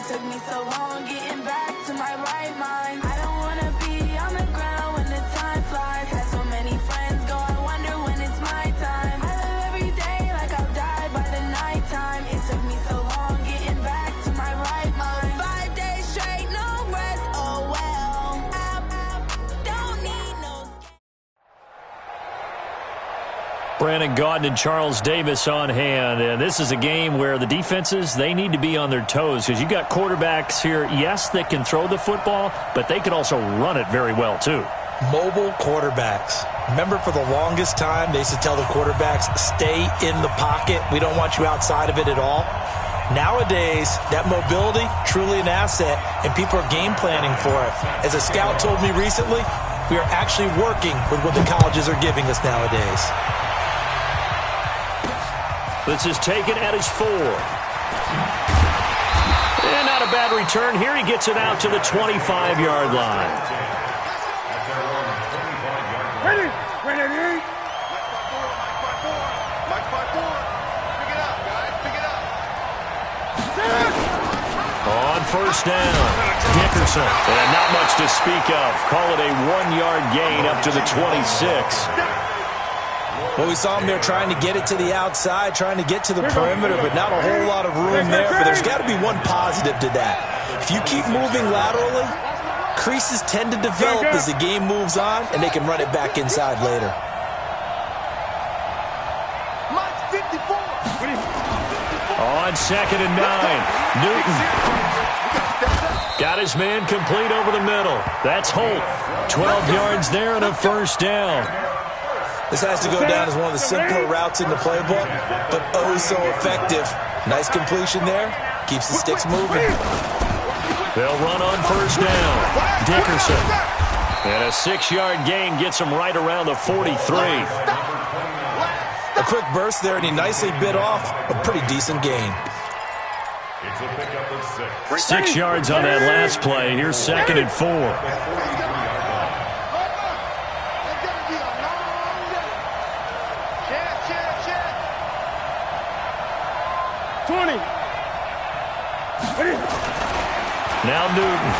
took me so long getting back to my right mind. I don't wanna be on the ground when the time flies. Had so many friends go, I wonder when it's my time. I live every day like I'll die by the nighttime. It took me so long getting back to my right mind. 5 days straight, no rest, oh well. I don't need no... Brandon Gaudin and Charles Davis on hand, and this is a game where the defenses, they need to be on their toes because you got quarterbacks here, yes, that can throw the football, but they can also run it very well too. Mobile quarterbacks. Remember, for the longest time, they used to tell the quarterbacks, stay in the pocket. We don't want you outside of it at all. Nowadays, that mobility, truly an asset, and people are game planning for it. As a scout told me recently, we are actually working with what the colleges are giving us nowadays. This is taken at his 4. And not a bad return here. He gets it out to the 25-yard line. Ready. On first down, Dickerson. And not much to speak of. Call it a 1-yard gain up to the 26. Well, we saw him there trying to get it to the outside, trying to get to the perimeter, but not a whole lot of room there. But there's got to be one positive to that. If you keep moving laterally, creases tend to develop as the game moves on, and they can run it back inside later. On 2nd and 9, Newton. Got his man complete over the middle. That's Holt. 12 yards there and a first down. This has to go down as one of the simpler routes in the playbook, but oh so effective. Nice completion there. Keeps the sticks moving. They'll run on first down. Dickerson. And a 6-yard gain gets him right around the 43. A quick burst there, and he nicely bit off a pretty decent gain. 6 yards on that last play. Here's 2nd and 4. 20. Now Newton.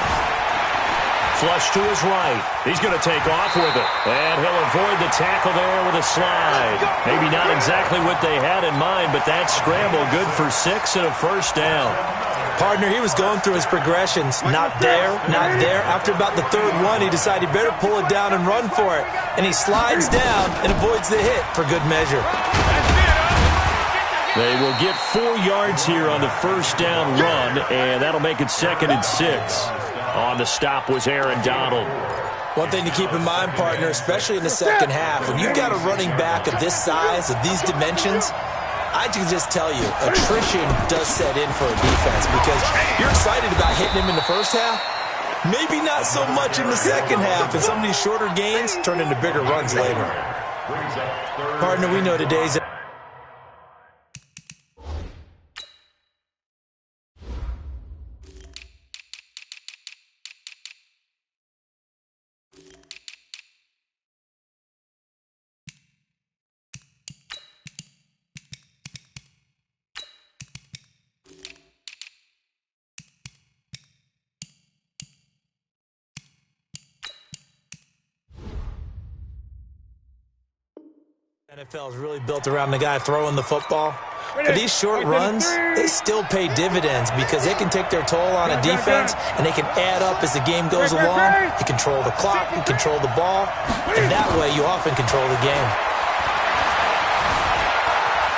Flush to his right. He's going to take off with it. And he'll avoid the tackle there with a slide. Maybe not exactly what they had in mind, but that scramble good for 6 and a first down. Partner, he was going through his progressions. Not there, not there. After about the 3rd one, he decided he better pull it down and run for it. And he slides down and avoids the hit for good measure. They will get 4 yards here on the first down run, and that'll make it 2nd and 6. On the stop was Aaron Donald. One thing to keep in mind, partner, especially in the second half, when you've got a running back of this size, of these dimensions, I can just tell you, attrition does set in for a defense because you're excited about hitting him in the first half. Maybe not so much in the second half, and some of these shorter gains turn into bigger runs later. Partner, we know today's... NFL is really built around the guy throwing the football. But these short runs, they still pay dividends because they can take their toll on a defense and they can add up as the game goes along. You control the clock, you control the ball, and that way you often control the game.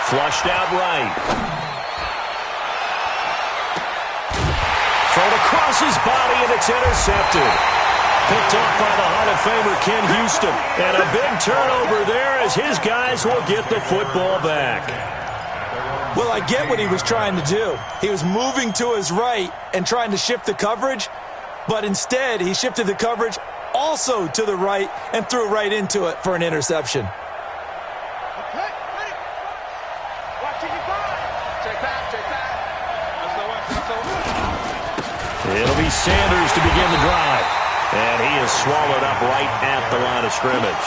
Flushed out right. Thrown across his body and it's intercepted. Picked off by the Hall of Famer Ken Houston. And a big turnover there as his guys will get the football back. Well, I get what he was trying to do. He was moving to his right and trying to shift the coverage, but instead he shifted the coverage also to the right and threw right into it for an interception. It'll be Sanders to begin the drive. And he is swallowed up right at the line of scrimmage.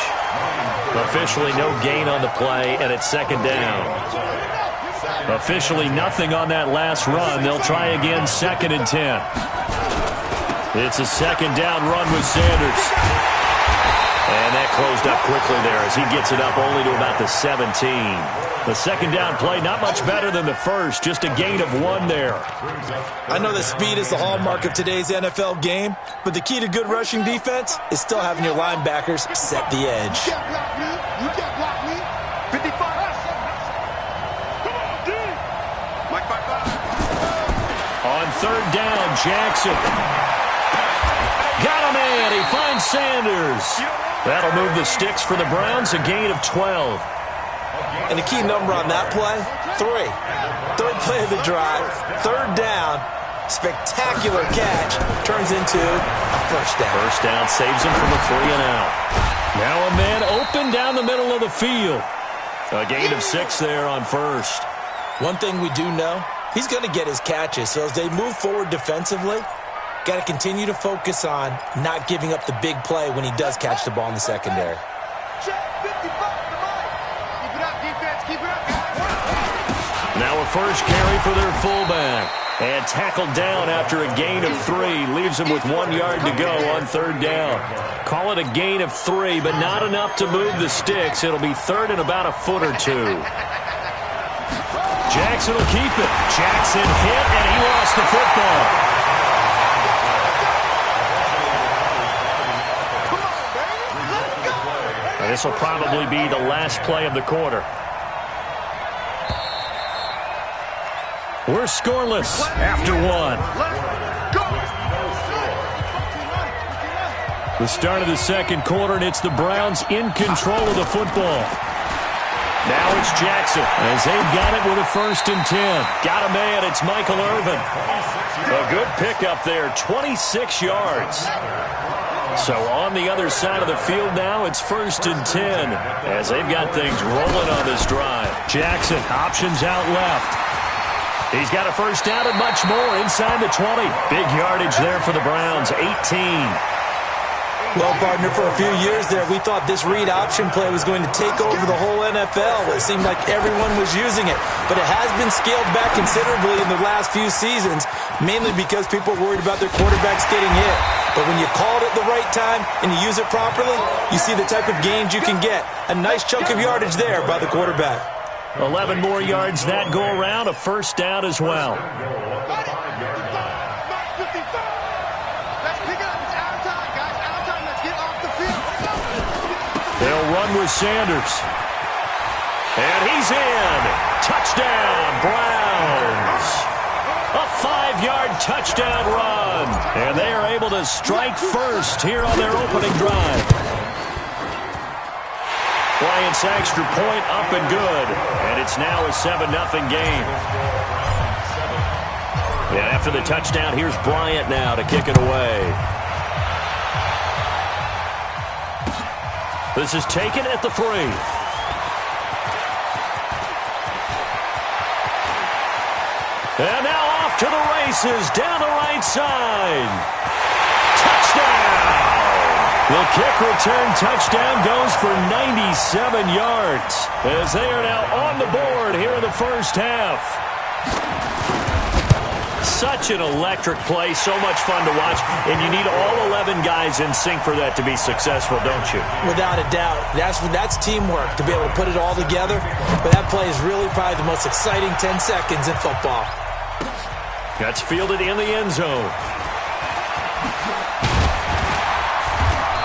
Officially no gain on the play, and it's 2nd down. Officially nothing on that last run. They'll try again, 2nd and 10. It's a 2nd down run with Sanders. And that closed up quickly there as he gets it up only to about the 17. The 2nd down play, not much better than the first, just a gain of 1 there. I know that speed is the hallmark of today's NFL game, but the key to good rushing defense is still having your linebackers set the edge. You can't block me. 55. Come on, D. Mike 5. On 3rd down, Jackson. Got a man. He finds Sanders. That'll move the sticks for the Browns, a gain of 12. And the key number on that play, 3. 3rd play of the drive, 3rd down, spectacular catch, turns into a 1st down. 1st down saves him from a 3 and out. Now a man open down the middle of the field. A gain of 6 there on 1st. One thing we do know, he's going to get his catches, so as they move forward defensively, got to continue to focus on not giving up the big play when he does catch the ball in the secondary. Now a 1st carry for their fullback. And tackled down after a gain of 3. Leaves him with 1 yard to go on 3rd down. Call it a gain of 3, but not enough to move the sticks. It'll be 3rd and about a foot or 2. Jackson will keep it. Jackson hit, and he lost the football. This will probably be the last play of the quarter. We're scoreless after 1. The start of the 2nd quarter, and it's the Browns in control of the football. Now it's Jackson, as they've got it with a 1st and 10. Got a man, it's Michael Irvin. A good pickup there, 26 yards. So on the other side of the field now, it's 1st and 10, as they've got things rolling on this drive. Jackson, options out left. He's got a 1st down and much more inside the 20. Big yardage there for the Browns, 18. Well, partner, for a few years there, we thought this read option play was going to take over the whole NFL. It seemed like everyone was using it. But it has been scaled back considerably in the last few seasons, mainly because people are worried about their quarterbacks getting hit. But when you call it at the right time and you use it properly, you see the type of gains you can get. A nice chunk of yardage there by the quarterback. 11 more yards that go around, a 1st down as well. They'll run with Sanders. And he's in. Touchdown, Browns. A 5-yard touchdown run. And they are able to strike first here on their opening drive. Bryant's extra point up and good. And it's now a 7-0 game. And after the touchdown, here's Bryant now to kick it away. This is taken at the 3. And now off to the races, down the right side. Touchdown! The kick return touchdown goes for 97 yards as they are now on the board here in the 1st half. Such an electric play, so much fun to watch, and you need all 11 guys in sync for that to be successful, don't you? Without a doubt. That's teamwork, to be able to put it all together. But that play is really probably the most exciting 10 seconds in football. That's fielded in the end zone.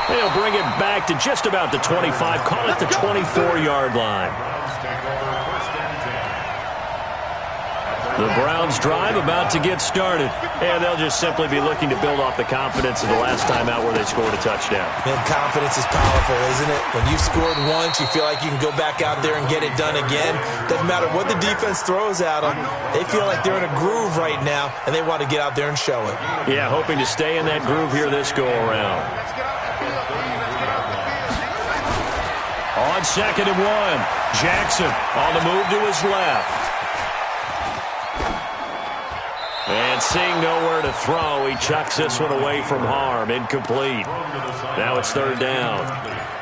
They'll bring it back to just about the 25, call it the 24-yard line. The Browns drive about to get started, and they'll just simply be looking to build off the confidence of the last time out where they scored a touchdown. Man, confidence is powerful, isn't it? When you've scored once, you feel like you can go back out there and get it done again. Doesn't matter what the defense throws at them. They feel like they're in a groove right now, and they want to get out there and show it. Yeah, hoping to stay in that groove here this go-around. On 2nd and 1, Jackson on the move to his left. And seeing nowhere to throw, he chucks this one away from harm. Incomplete. Now it's 3rd down.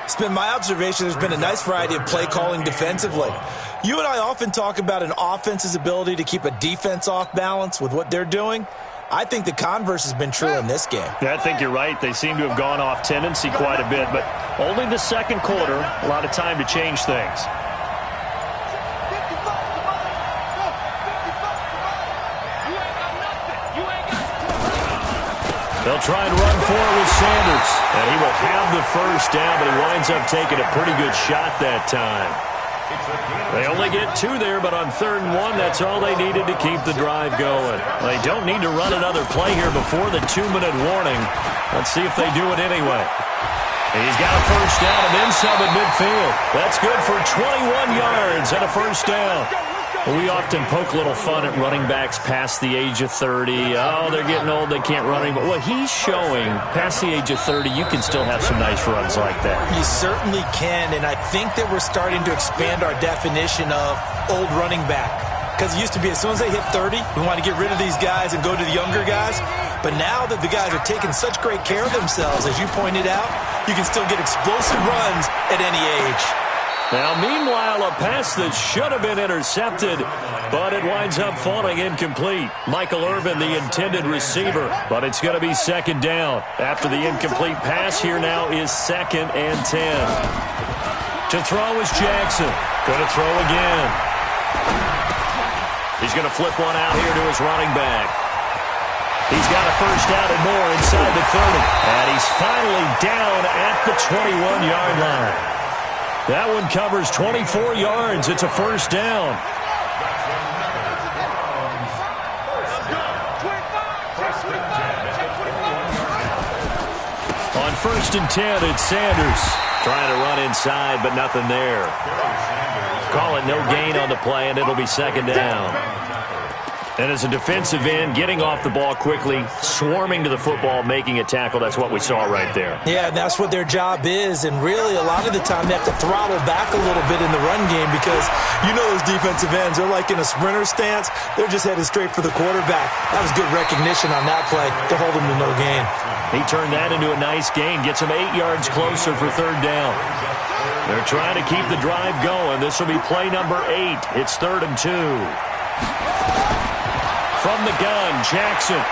It's been my observation there's been a nice variety of play calling defensively. You and I often talk about an offense's ability to keep a defense off balance with what they're doing. I think the converse has been true in this game. Yeah, I think you're right. They seem to have gone off tendency quite a bit, but only the second quarter, a lot of time to change things. They'll try and run forward with Sanders, and he will have the first down, but he winds up taking a pretty good shot that time. They only get 2 there, but on 3rd and 1, that's all they needed to keep the drive going. They don't need to run another play here before the 2-minute warning. Let's see if they do it anyway. He's got a first down and then some at midfield. That's good for 21 yards and a first down. We often poke a little fun at running backs past the age of 30. Oh, they're getting old, they can't run anymore. Well, he's showing past the age of 30, you can still have some nice runs like that. You certainly can, and I think that we're starting to expand our definition of old running back. Because it used to be as soon as they hit 30, we want to get rid of these guys and go to the younger guys. But now that the guys are taking such great care of themselves, as you pointed out, you can still get explosive runs at any age. Now, meanwhile, a pass that should have been intercepted, but it winds up falling incomplete. Michael Irvin, the intended receiver, but it's going to be 2nd down. After the incomplete pass, here now is 2nd and 10. To throw is Jackson. Going to throw again. He's going to flip one out here to his running back. He's got a first down and more inside the 30. And he's finally down at the 21-yard line. That one covers 24 yards. It's a first down. On 1st and 10, it's Sanders. Trying to run inside, but nothing there. Call it no gain on the play, and it'll be 2nd down. And as a defensive end, getting off the ball quickly, swarming to the football, making a tackle, that's what we saw right there. Yeah, and that's what their job is. And really, a lot of the time, they have to throttle back a little bit in the run game because you know those defensive ends, they're like in a sprinter stance. They're just headed straight for the quarterback. That was good recognition on that play to hold him to no gain. He turned that into a nice gain, gets him 8 yards closer for 3rd down. They're trying to keep the drive going. This will be play number 8. It's 3rd and 2. From the gun, Jackson.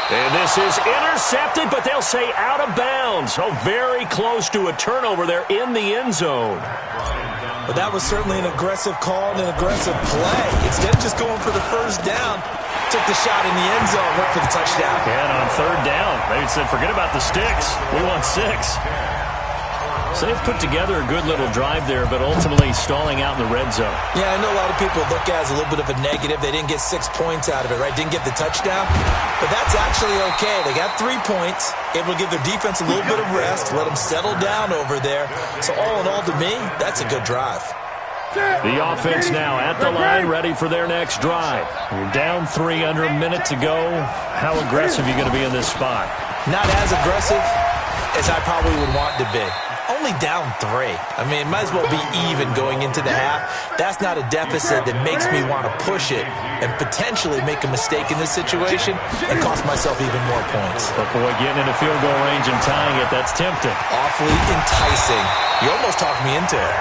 And this is intercepted, but they'll say out of bounds. Oh, very close to a turnover there in the end zone. But that was certainly an aggressive call and an aggressive play. Instead of just going for the first down, took the shot in the end zone, went for the touchdown. And on 3rd down, they said, forget about the sticks. We want 6. So they've put together a good little drive there, but ultimately stalling out in the red zone. Yeah, I know a lot of people look at it as a little bit of a negative. They didn't get 6 points out of it, right? Didn't get the touchdown. But that's actually okay. They got 3 points. Able to give their defense a little bit of rest, let them settle down over there. So all in all, to me, that's a good drive. The offense now at the line, ready for their next drive. You're down 3 under a minute to go. How aggressive are you going to be in this spot? Not as aggressive as I probably would want to be. Only down 3. I mean, might as well be even going into the half. That's not a deficit that makes me want to push it and potentially make a mistake in this situation and cost myself even more points. But boy, getting into field goal range and tying it, that's tempting. Awfully enticing. You almost talked me into it.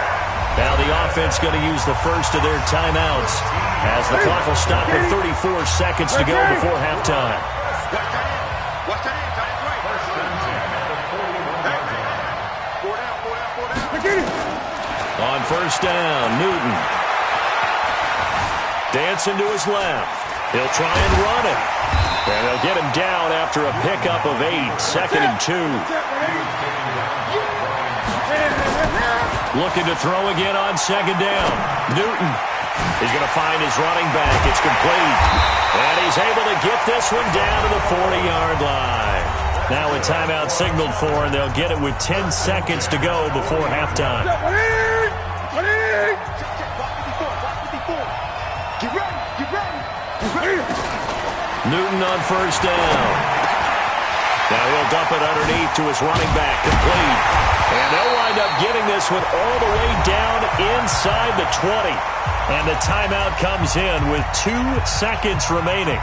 Now the offense going to use the first of their timeouts as the clock will stop with 34 seconds to go before halftime. On 1st down, Newton. Dancing to his left. He'll try and run it. And they'll get him down after a pickup of 8. 2nd and 2. Looking to throw again on 2nd down. Newton. He's going to find his running back. It's complete. And he's able to get this one down to the 40-yard line. Now a timeout signaled for, and they'll get it with 10 seconds to go before halftime. Newton on 1st down. Now he'll dump it underneath to his running back, complete. And they'll wind up getting this one all the way down inside the 20. And the timeout comes in with 2 seconds remaining.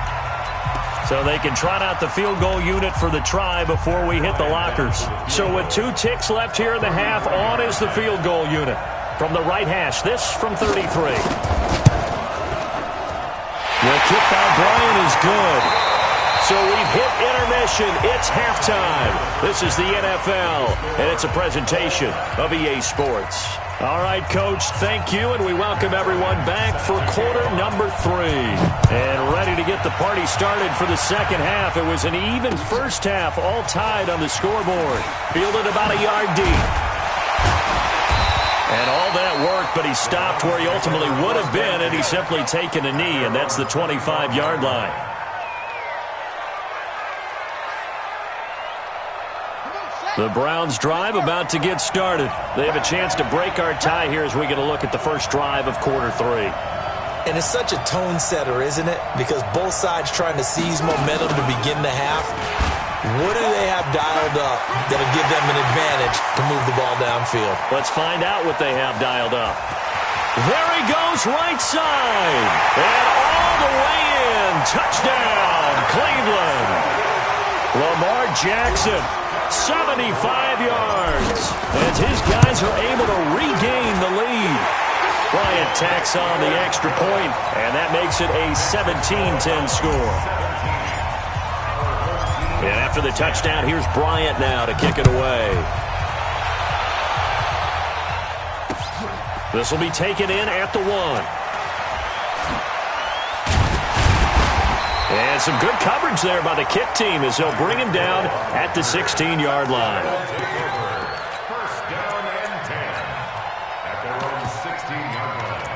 So they can trot out the field goal unit for the try before we hit the lockers. So with 2 ticks left here in the half, on is the field goal unit. From the right hash, this from 33. The kick by Bryant is good. So we've hit intermission. It's halftime. This is the NFL, and it's a presentation of EA Sports. All right, Coach, thank you, and we welcome everyone back for quarter number 3. And ready to get the party started for the second half. It was an even first half, all tied on the scoreboard. Fielded about a yard deep. And all that worked, but he stopped where he ultimately would have been, and he's simply taken a knee, and that's the 25-yard line. The Browns drive about to get started. They have a chance to break our tie here as we get a look at the first drive of quarter 3. And it's such a tone setter, isn't it? Because both sides trying to seize momentum to begin the half. What do they have dialed up that'll give them an advantage to move the ball downfield? Let's find out what they have dialed up. There he goes, right side. And all the way in. Touchdown, Cleveland. Lamar Jackson, 75 yards. As his guys are able to regain the lead. Bryant tacks on the extra point, and that makes it a 17-10 score. And after the touchdown, here's Bryant now to kick it away. This will be taken in at the 1. And some good coverage there by the kick team as they'll bring him down at the 16-yard line. First down and 10 at their own 16-yard line.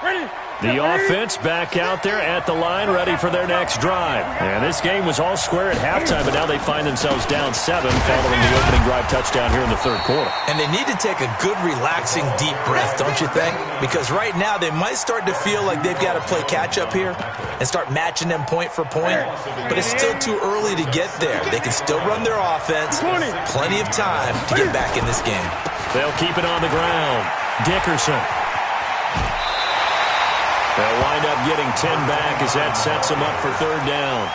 Ready? The offense back out there at the line, ready for their next drive. And this game was all square at halftime, but now they find themselves down 7 following the opening drive touchdown here in the third quarter. And they need to take a good, relaxing, deep breath, don't you think? Because right now they might start to feel like they've got to play catch-up here and start matching them point for point. But it's still too early to get there. They can still run their offense. Plenty of time to get back in this game. They'll keep it on the ground. Dickerson. They'll wind up getting 10 back as that sets them up for third down.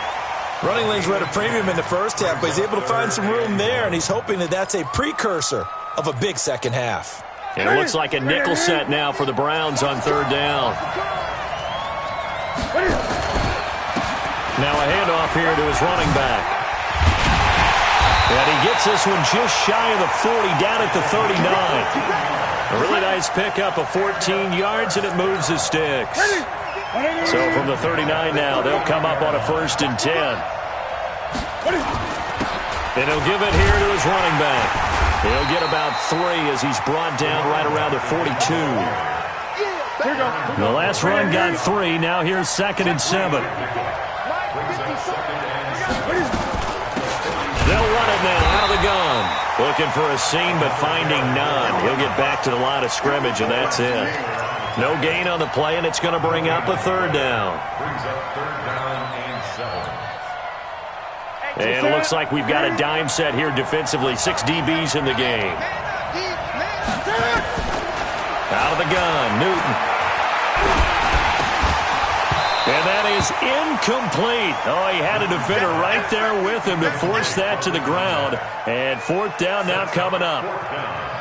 Running lanes were at a premium in the first half, but he's able to find some room there, and he's hoping that that's a precursor of a big second half. And it looks like a nickel set now for the Browns on third down. Now a handoff here to his running back. And he gets this one just shy of the 40, down at the 39. A really nice pickup of 14 yards, and it moves the sticks. So from the 39 now, they'll come up on a 1st and 10. And he'll give it here to his running back. He'll get about 3 as he's brought down right around the 42. The last run got 3. Now here's 2nd and 7. They'll run it now out of the gun. Looking for a seam, but finding none. He'll get back to the line of scrimmage, and that's it. No gain on the play, and it's going to bring up a third down. And it looks like we've got a dime set here defensively. 6 DBs in the game. Out of the gun, Newton. And that is incomplete. Oh, he had a defender right there with him to force that to the ground. And 4th down now coming up.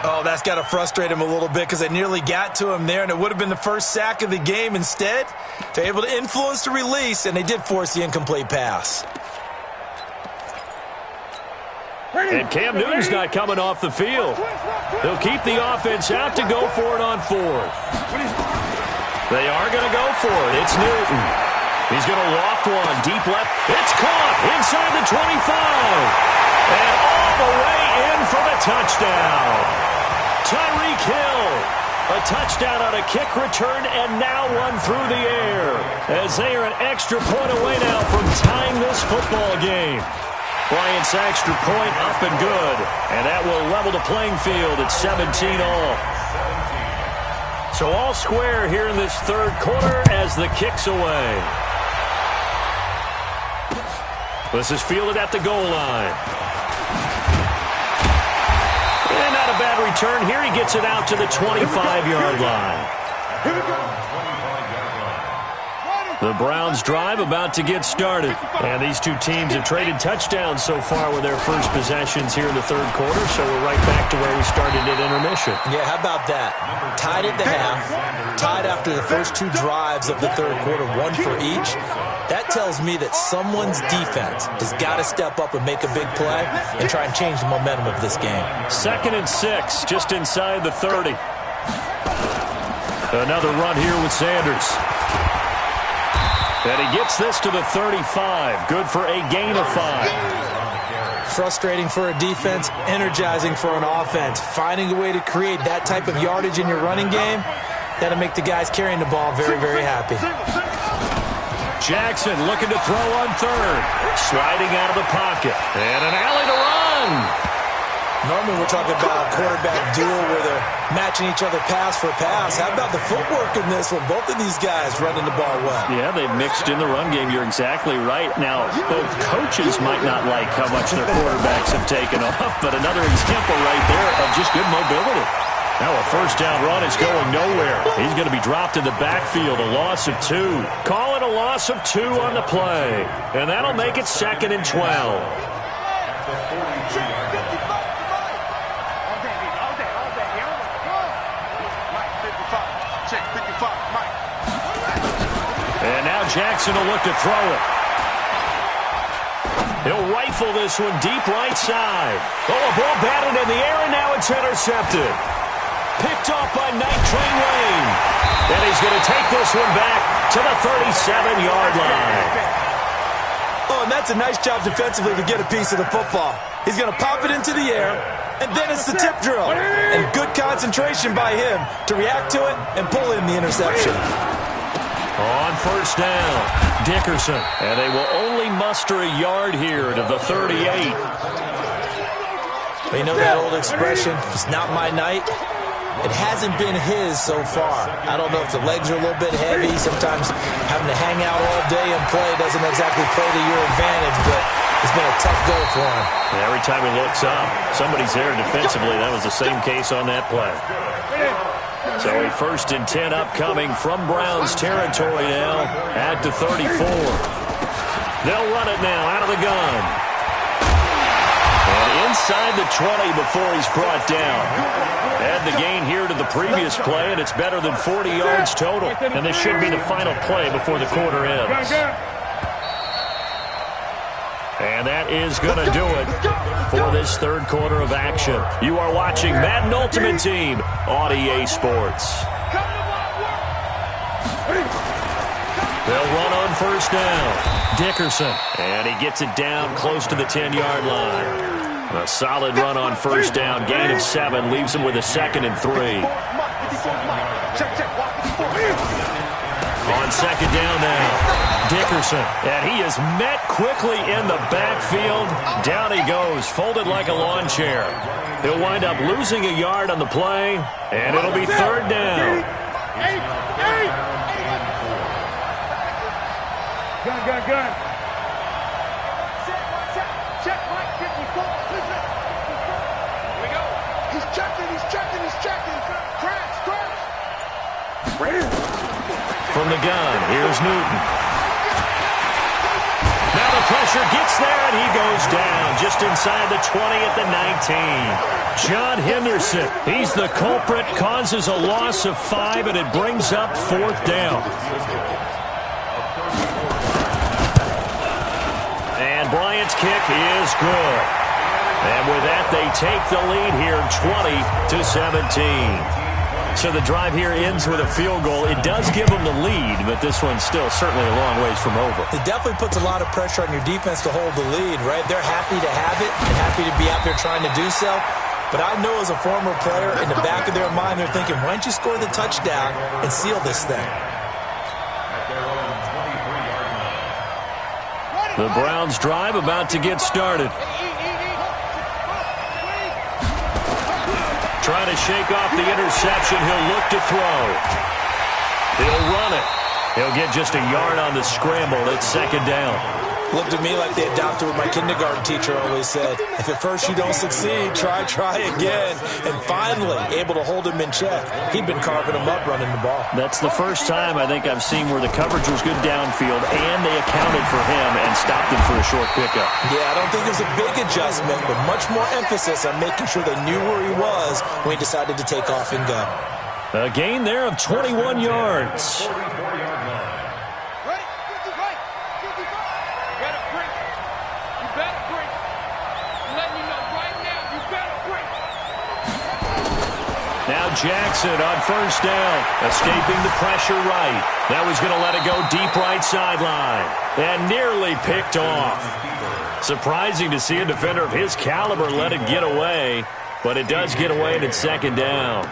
Oh, that's got to frustrate him a little bit because they nearly got to him there, and it would have been the first sack of the game. Instead, they're able to influence the release, and they did force the incomplete pass. And Cam Newton's not coming off the field. They'll keep the offense out to go for it on 4th. They are going to go for it. It's Newton. He's going to loft one. Deep left. It's caught inside the 25. And all the way in for the touchdown. Tyreek Hill. A touchdown on a kick return and now one through the air. As they are an extra point away now from tying this football game. Bryant's extra point up and good. And that will level the playing field at 17 all. So all square here in this third quarter as the kick's away. This is fielded at the goal line. And not a bad return here. He gets it out to the 25-yard line. The Browns drive about to get started. And these two teams have traded touchdowns so far with their first possessions here in the third quarter, so we're right back to where we started at intermission. Yeah, how about that? Tied at the half, tied after the first two drives of the third quarter, one for each. That tells me that someone's defense has got to step up and make a big play and try and change the momentum of this game. 2nd and 6, just inside the 30. Another run here with Sanders. And he gets this to the 35. Good for a gain of 5. Frustrating for a defense, energizing for an offense. Finding a way to create that type of yardage in your running game, that'll make the guys carrying the ball very, very happy. Jackson looking to throw on third. Sliding out of the pocket. And an alley to run. Normally we're talking about a quarterback duel where they're matching each other pass for pass. How about the footwork in this one? Both of these guys running the ball well. Yeah, they've mixed in the run game. You're exactly right. Now, both coaches might not like how much their quarterbacks have taken off, but another example right there of just good mobility. Now a first down run is going nowhere. He's going to be dropped in the backfield, a loss of 2. Call it a loss of 2 on the play. And that'll make it 2nd and 12. And now Jackson will look to throw it. He'll rifle this one deep right side. Oh, a ball batted in the air, and now it's intercepted. Picked off by Night Train Lane. And he's going to take this one back to the 37-yard line. Oh, and that's a nice job defensively to get a piece of the football. He's going to pop it into the air, and then it's the tip drill. And good concentration by him to react to it and pull in the interception. On first down, Dickerson. And they will only muster a yard here to the 38. But you know that old expression, it's not my night? It hasn't been his so far. I don't know if the legs are a little bit heavy. Sometimes having to hang out all day and play doesn't exactly play to your advantage, but it's been a tough go for him. And every time he looks up, somebody's there defensively. That was the same case on that play. So a 1st and 10 upcoming from Browns territory now at the 34. They'll run it now out of the gun. And inside the 20 before he's brought down. Add the gain here to the previous play, and it's better than 40 yards total. And this should be the final play before the quarter ends. And that is going to do it for this third quarter of action. You are watching Madden Ultimate Team on EA Sports. They'll run on first down. Dickerson. And he gets it down close to the 10-yard line. A solid run on first down. Gain of 7 leaves him with a 2nd and 3. On second down now, Dickerson. And he is met quickly in the backfield. Down he goes, folded like a lawn chair. He'll wind up losing a yard on the play, and it'll be third down. Gun. From the gun, here's Newton. Now the pressure gets there, and he goes down just inside the 20 at the 19. John Henderson, he's the culprit, causes a loss of 5, and it brings up 4th down. And Bryant's kick is good. And with that, they take the lead here 20-17. So the drive here ends with a field goal. It does give them the lead, but this one's still certainly a long ways from over. It definitely puts a lot of pressure on your defense to hold the lead, right? They're happy to have it and happy to be out there trying to do so. But I know as a former player, in the back of their mind, they're thinking, why don't you score the touchdown and seal this thing? The Browns drive about to get started. Trying to shake off the interception. He'll look to throw. He'll run it. He'll get just a yard on the scramble. It's second down. Looked at me like they adopted what my kindergarten teacher always said. If at first you don't succeed, try again. And finally, able to hold him in check. He'd been carving him up running the ball. That's the first time I think I've seen where the coverage was good downfield and they accounted for him and stopped him for a short pickup. Yeah, I don't think it was a big adjustment, but much more emphasis on making sure they knew where he was when he decided to take off and go. A gain there of 21 yards. Now Jackson on first down, escaping the pressure right. Now he's going to let it go deep right sideline. And nearly picked off. Surprising to see a defender of his caliber let it get away, but it does get away and it's second down.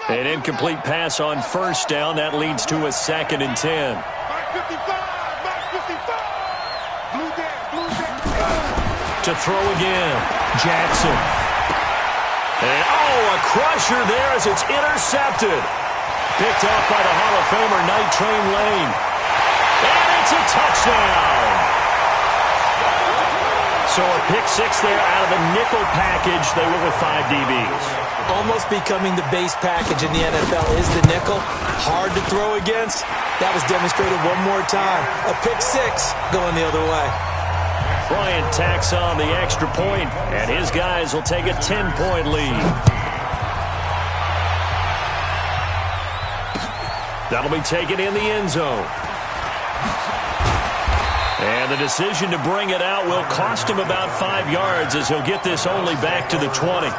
An incomplete pass on first down. That leads to a 2nd and 10. To throw again, Jackson. And, a crusher there as it's intercepted. Picked off by the Hall of Famer Night Train Lane. And it's a touchdown. So a pick 6 there out of the nickel package. They went with 5 DBs. Almost becoming the base package in the NFL is the nickel. Hard to throw against. That was demonstrated one more time. A pick 6 going the other way. Bryant tacks on the extra point, and his guys will take a 10-point lead. That'll be taken in the end zone. And the decision to bring it out will cost him about 5 yards as he'll get this only back to the 20.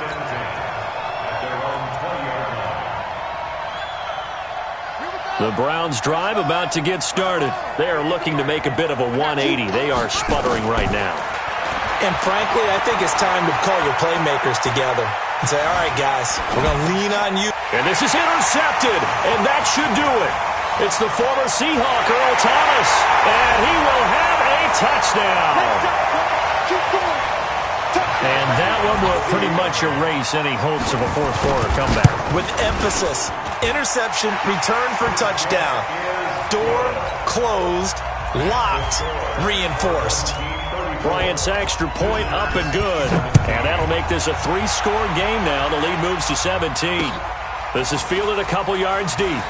The Browns drive about to get started. They are looking to make a bit of a 180. They are sputtering right now. And frankly, I think it's time to call your playmakers together and say, all right, guys, we're going to lean on you. And this is intercepted, and that should do it. It's the former Seahawk, Earl Thomas, and he will have a touchdown. And that one will pretty much erase any hopes of a fourth-quarter comeback. With emphasis, interception, return for touchdown. Door closed, locked, reinforced. Bryant's extra point up and good. And that'll make this a 3-score game now. The lead moves to 17. This is fielded a couple yards deep.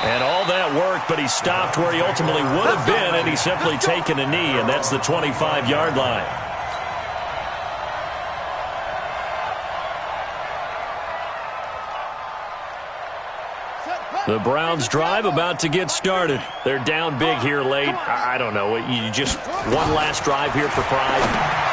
And all that work, but he stopped where he ultimately would have been, and he's simply taken a knee, and that's the 25-yard line. The Browns drive about to get started. They're down big here late. I don't know. You just one last drive here for pride.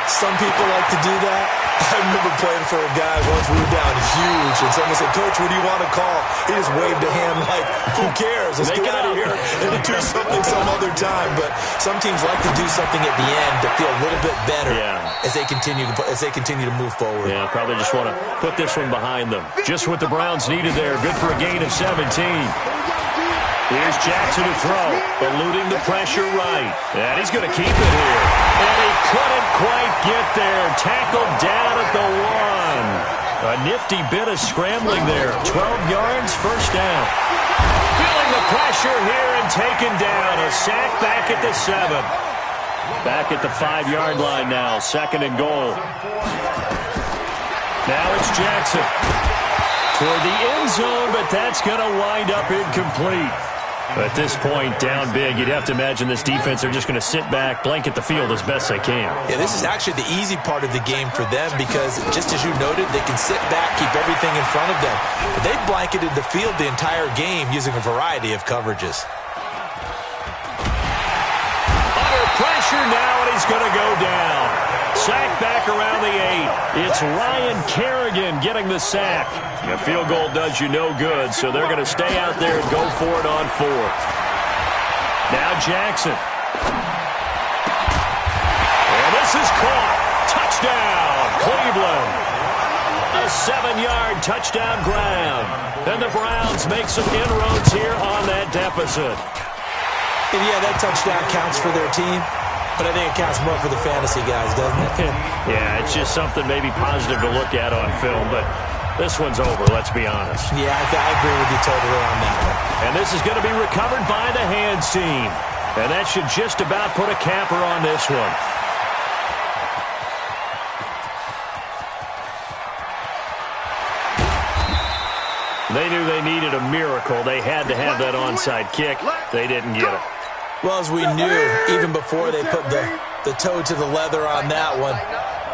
Some people like to do that. I remember playing for a guy once. We were down huge, and someone said, "Coach, what do you want to call?" He just waved a hand like, "Who cares? Let's get out of here and do something some other time." But some teams like to do something at the end to feel a little bit better as they continue to move forward. Yeah, probably just want to put this one behind them. Just what the Browns needed there. Good for a gain of 17. Here's Jackson to throw, eluding the pressure right. And he's going to keep it here. And he couldn't quite get there. Tackled down at the 1. A nifty bit of scrambling there. 12 yards, first down. Feeling the pressure here and taken down. A sack back at the 7. Back at the 5-yard line now. 2nd and goal. Now it's Jackson. Toward the end zone, but that's going to wind up incomplete. At this point, down big, you'd have to imagine this defense are just going to sit back, blanket the field as best they can. Yeah, this is actually the easy part of the game for them because, just as you noted, they can sit back, keep everything in front of them. But they've blanketed the field the entire game using a variety of coverages. Under pressure now, and he's going to go down. Sack back around the 8. It's Ryan Kerrigan getting the sack. A field goal does you no good, so they're going to stay out there and go for it on 4th. Now Jackson. And this is caught. Touchdown, Cleveland. A 7-yard touchdown grab. And the Browns make some inroads here on that deficit. And yeah, that touchdown counts for their team. But I think it counts more for the fantasy guys, doesn't it? Yeah, it's just something maybe positive to look at on film, but this one's over, let's be honest. Yeah, I agree with you totally on that one. And this is going to be recovered by the hands team. And that should just about put a capper on this one. They knew they needed a miracle. They had to have that onside kick. They didn't get it. Well, as we knew, even before they put the toe to the leather on that one,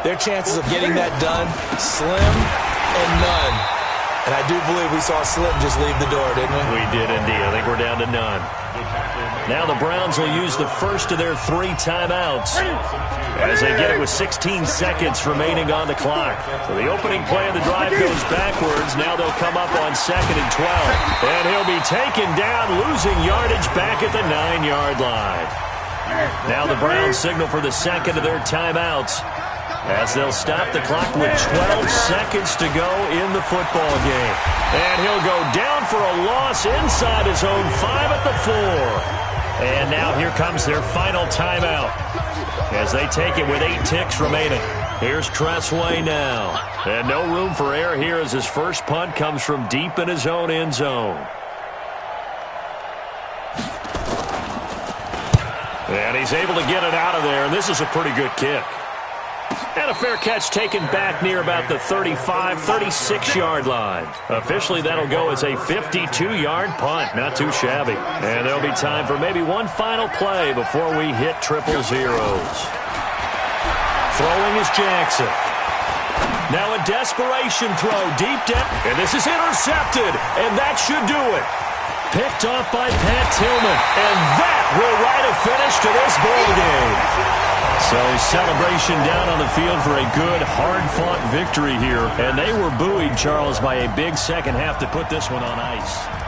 their chances of getting that done, slim and none. And I do believe we saw Slim just leave the door, didn't we? We did indeed. I think we're down to none. Now the Browns will use the first of their 3 timeouts as they get it with 16 seconds remaining on the clock. So the opening play of the drive goes backwards. Now they'll come up on 2nd and 12. And he'll be taken down, losing yardage back at the 9-yard line. Now the Browns signal for the second of their timeouts as they'll stop the clock with 12 seconds to go in the football game. And he'll go down for a loss inside his own 5 at the 4. And now here comes their final timeout as they take it with 8 ticks remaining. Here's Tressway now. And no room for error here as his first punt comes from deep in his own end zone. And he's able to get it out of there, and this is a pretty good kick. And a fair catch taken back near about the 35, 36-yard line. Officially, that'll go as a 52-yard punt. Not too shabby. And there'll be time for maybe one final play before we hit triple zeros. Throwing is Jackson. Now a desperation throw deep down. And this is intercepted. And that should do it. Picked off by Pat Tillman. And that will write a finish to this ball game. So celebration down on the field for a good, hard-fought victory here. And they were buoyed, Charles, by a big second half to put this one on ice.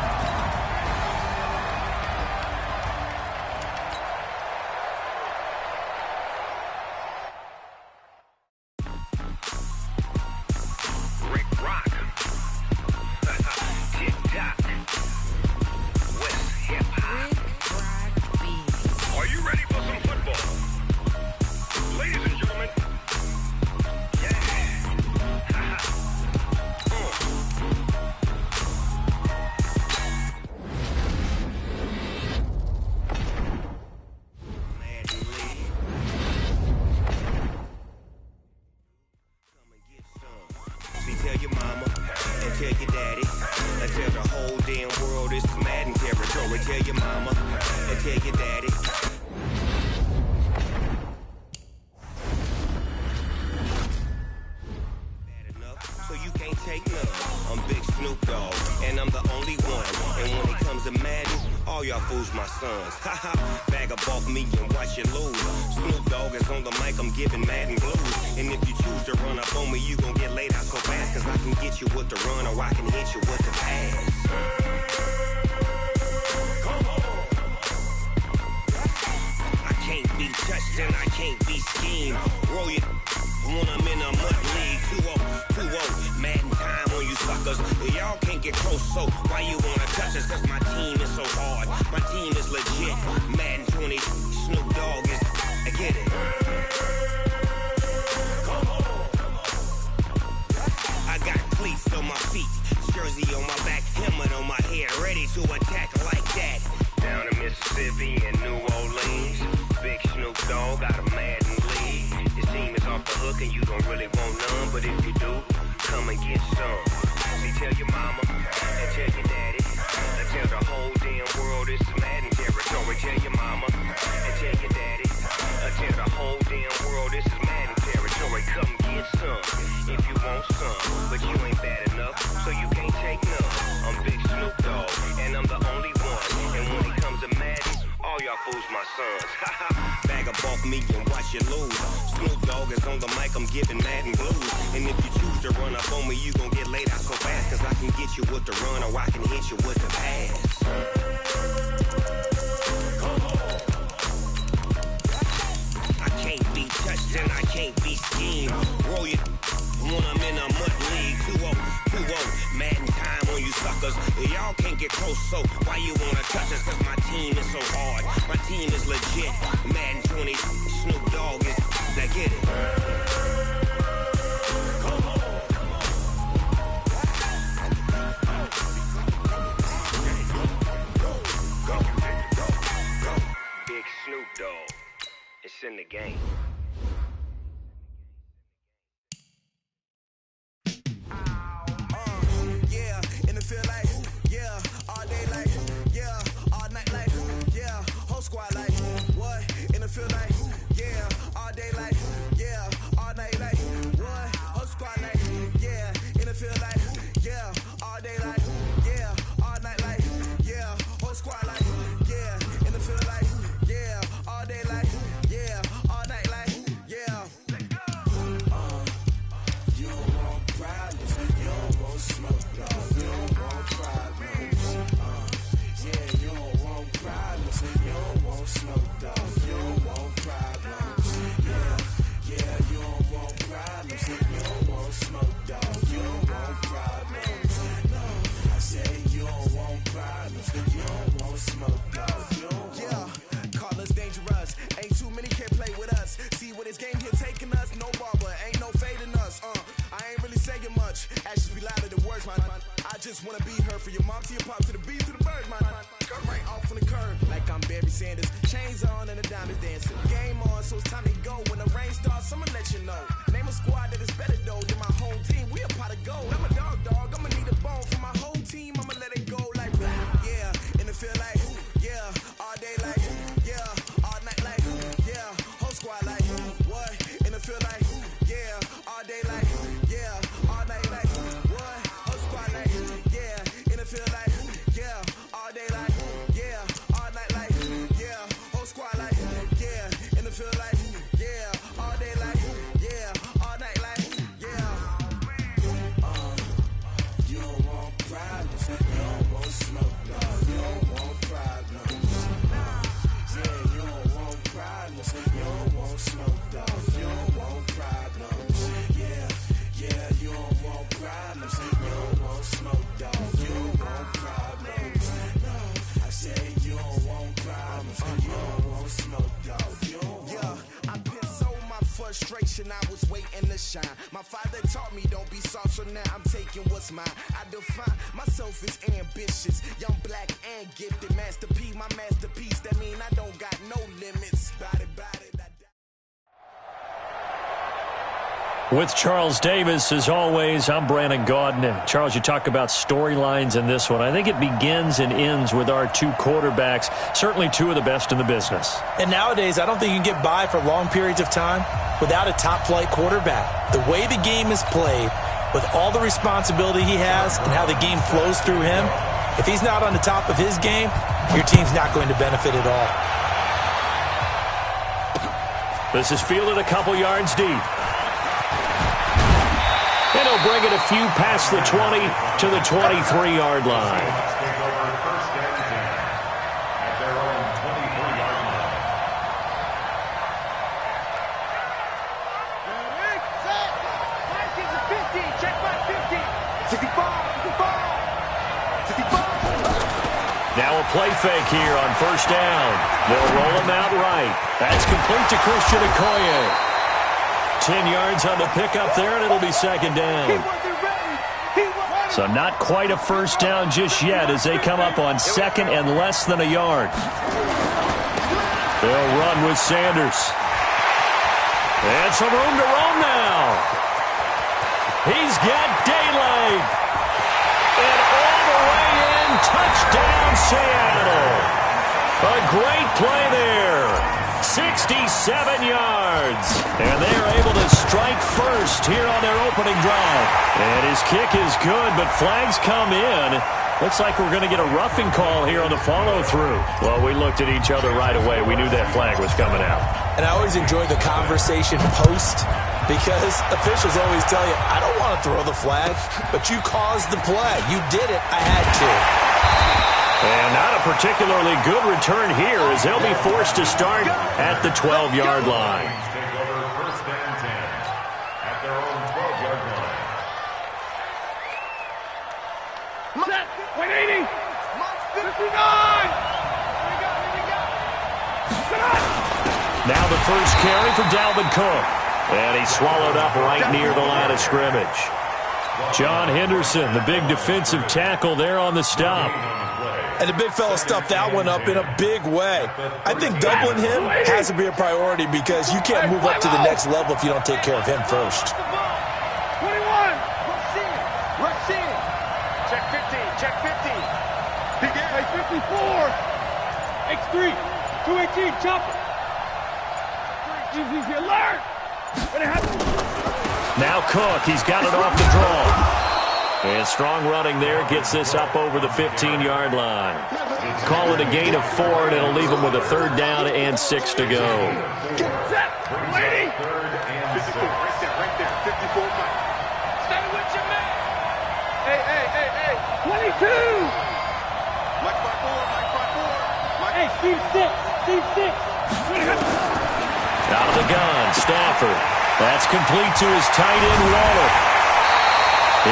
touched and I can't be schemed. Roll you when I'm in a mud league. 2-0, Madden time on you suckers. Y'all can't get close, so why you wanna touch us? Cause my team is so hard. My team is legit. Madden 20, Snoop Dogg is. Now get it. Big Snoop Dogg. It's in the game. Yeah, in the field like, yeah, all day like, yeah, all night like, yeah, whole squad like, what? In the field like, yeah, all day like, yeah, all night like, what? Whole squad like, yeah, in the field like, yeah, all day like, yeah, all night like, yeah, whole squad like, yeah, in the field like, yeah, all day like, yeah, all night like, yeah. You don't want problems, you don't want smoke, dog. You don't want problems. Yeah, you don't want problems, you don't want smoke, dog. You don't want problems. Yeah, you don't want problems, you don't want smoke, dog. You don't want problems. No, I say you don't want problems, you don't want smoke, dog. You don't want. Yeah, call us dangerous. Ain't too many can play with us. See where this game here taking us. No barber, ain't no fading us. I ain't really saying much. Actions be louder than words, man. I just wanna be heard from your mom to your pop to the beat to the birds, man. Cut right off on the curb like I'm Barry Sanders. Chains on and the diamonds dancing. Game on, so it's time to go. When the rain starts, I'ma let you know. Name a squad that is better though than my home team. We a pot of gold. I'm a dog. I'ma need a bone for my whole team. I'ma let it go like, yeah. In the field like, yeah. All day like, yeah. All night like, yeah. Whole squad like, what? In the field like, yeah. All day like, yeah. All night like, what? Whole squad like, yeah. In the field like, yeah. All day like, yeah. All night like, yeah. Whole squad like, yeah. In the field like, yeah. All day like, yeah. All night like, yeah. You don't want problems, you don't want smoke, dog. You don't want problems. Yeah, you don't want problems, you don't want smoke, dog. You don't want problems. Yeah, you don't want problems, you don't want smoke, dog. You don't want problems. No, I say you don't want problems, you don't want smoke, dog. You don't want. Yeah, I pissed so my frustration, I was waiting to shine. My father taught me don't be soft, so now I'm taking what's mine. I define myself as ambitious, young, black, and gifted. Master P, my masterpiece. That mean I don't got no limits. Bout it. With Charles Davis, as always, I'm Brandon Gaudin. Charles, you talk about storylines in this one. I think it begins and ends with our two quarterbacks, certainly two of the best in the business. And nowadays, I don't think you can get by for long periods of time without a top-flight quarterback. The way the game is played, with all the responsibility he has and how the game flows through him, if he's not on the top of his game, your team's not going to benefit at all. This is fielded a couple yards deep. And he'll bring it a few past the 20 to the 23-yard line. Take over first and 10 at their own 23-yard line. Ready, set. Mike is a 50. Check my 50. 65. Now a play fake here on first down. They'll roll him out right. That's complete to Christian Okoye. 10 yards on the pickup there, and it'll be second down. So not quite a first down just yet as they come up on second and less than a yard. They'll run with Sanders. And some room to roam now. He's got daylight. And all the way in, touchdown Seattle. A great play there. 67 yards. And they are able to strike first here on their opening drive. And his kick is good, but flags come in. Looks like we're going to get a roughing call here on the follow-through. Well, we looked at each other right away. We knew that flag was coming out. And I always enjoy the conversation post because officials always tell you, I don't want to throw the flag, but you caused the play. You did it. I had to. And not a particularly good return here as they'll be forced to start at the 12-yard line. Take over Set. 180. 59. Now the first carry for Dalvin Cook. And he's swallowed up right near the line of scrimmage. John Henderson, the big defensive tackle there on the stop. And the big fella stuffed that one up in a big way. I think doubling him has to be a priority because you can't move up to the next level if you don't take care of him first. 21. Rush in. Check 50. Check 50. Hey, 54. X3. 218. Chopper. Easy alert. Now Cook, he's got it off the draw. And strong running there gets this up over the 15-yard line. Call it a gain of 4, and it'll leave him with a 3rd down and 6 to go. Set. Lady. 54. Right there. 54. Stay with your man. Hey. 22. Mike 5-4. Hey, Steve 6. Out of the gun, Stafford. That's complete to his tight end, Waller.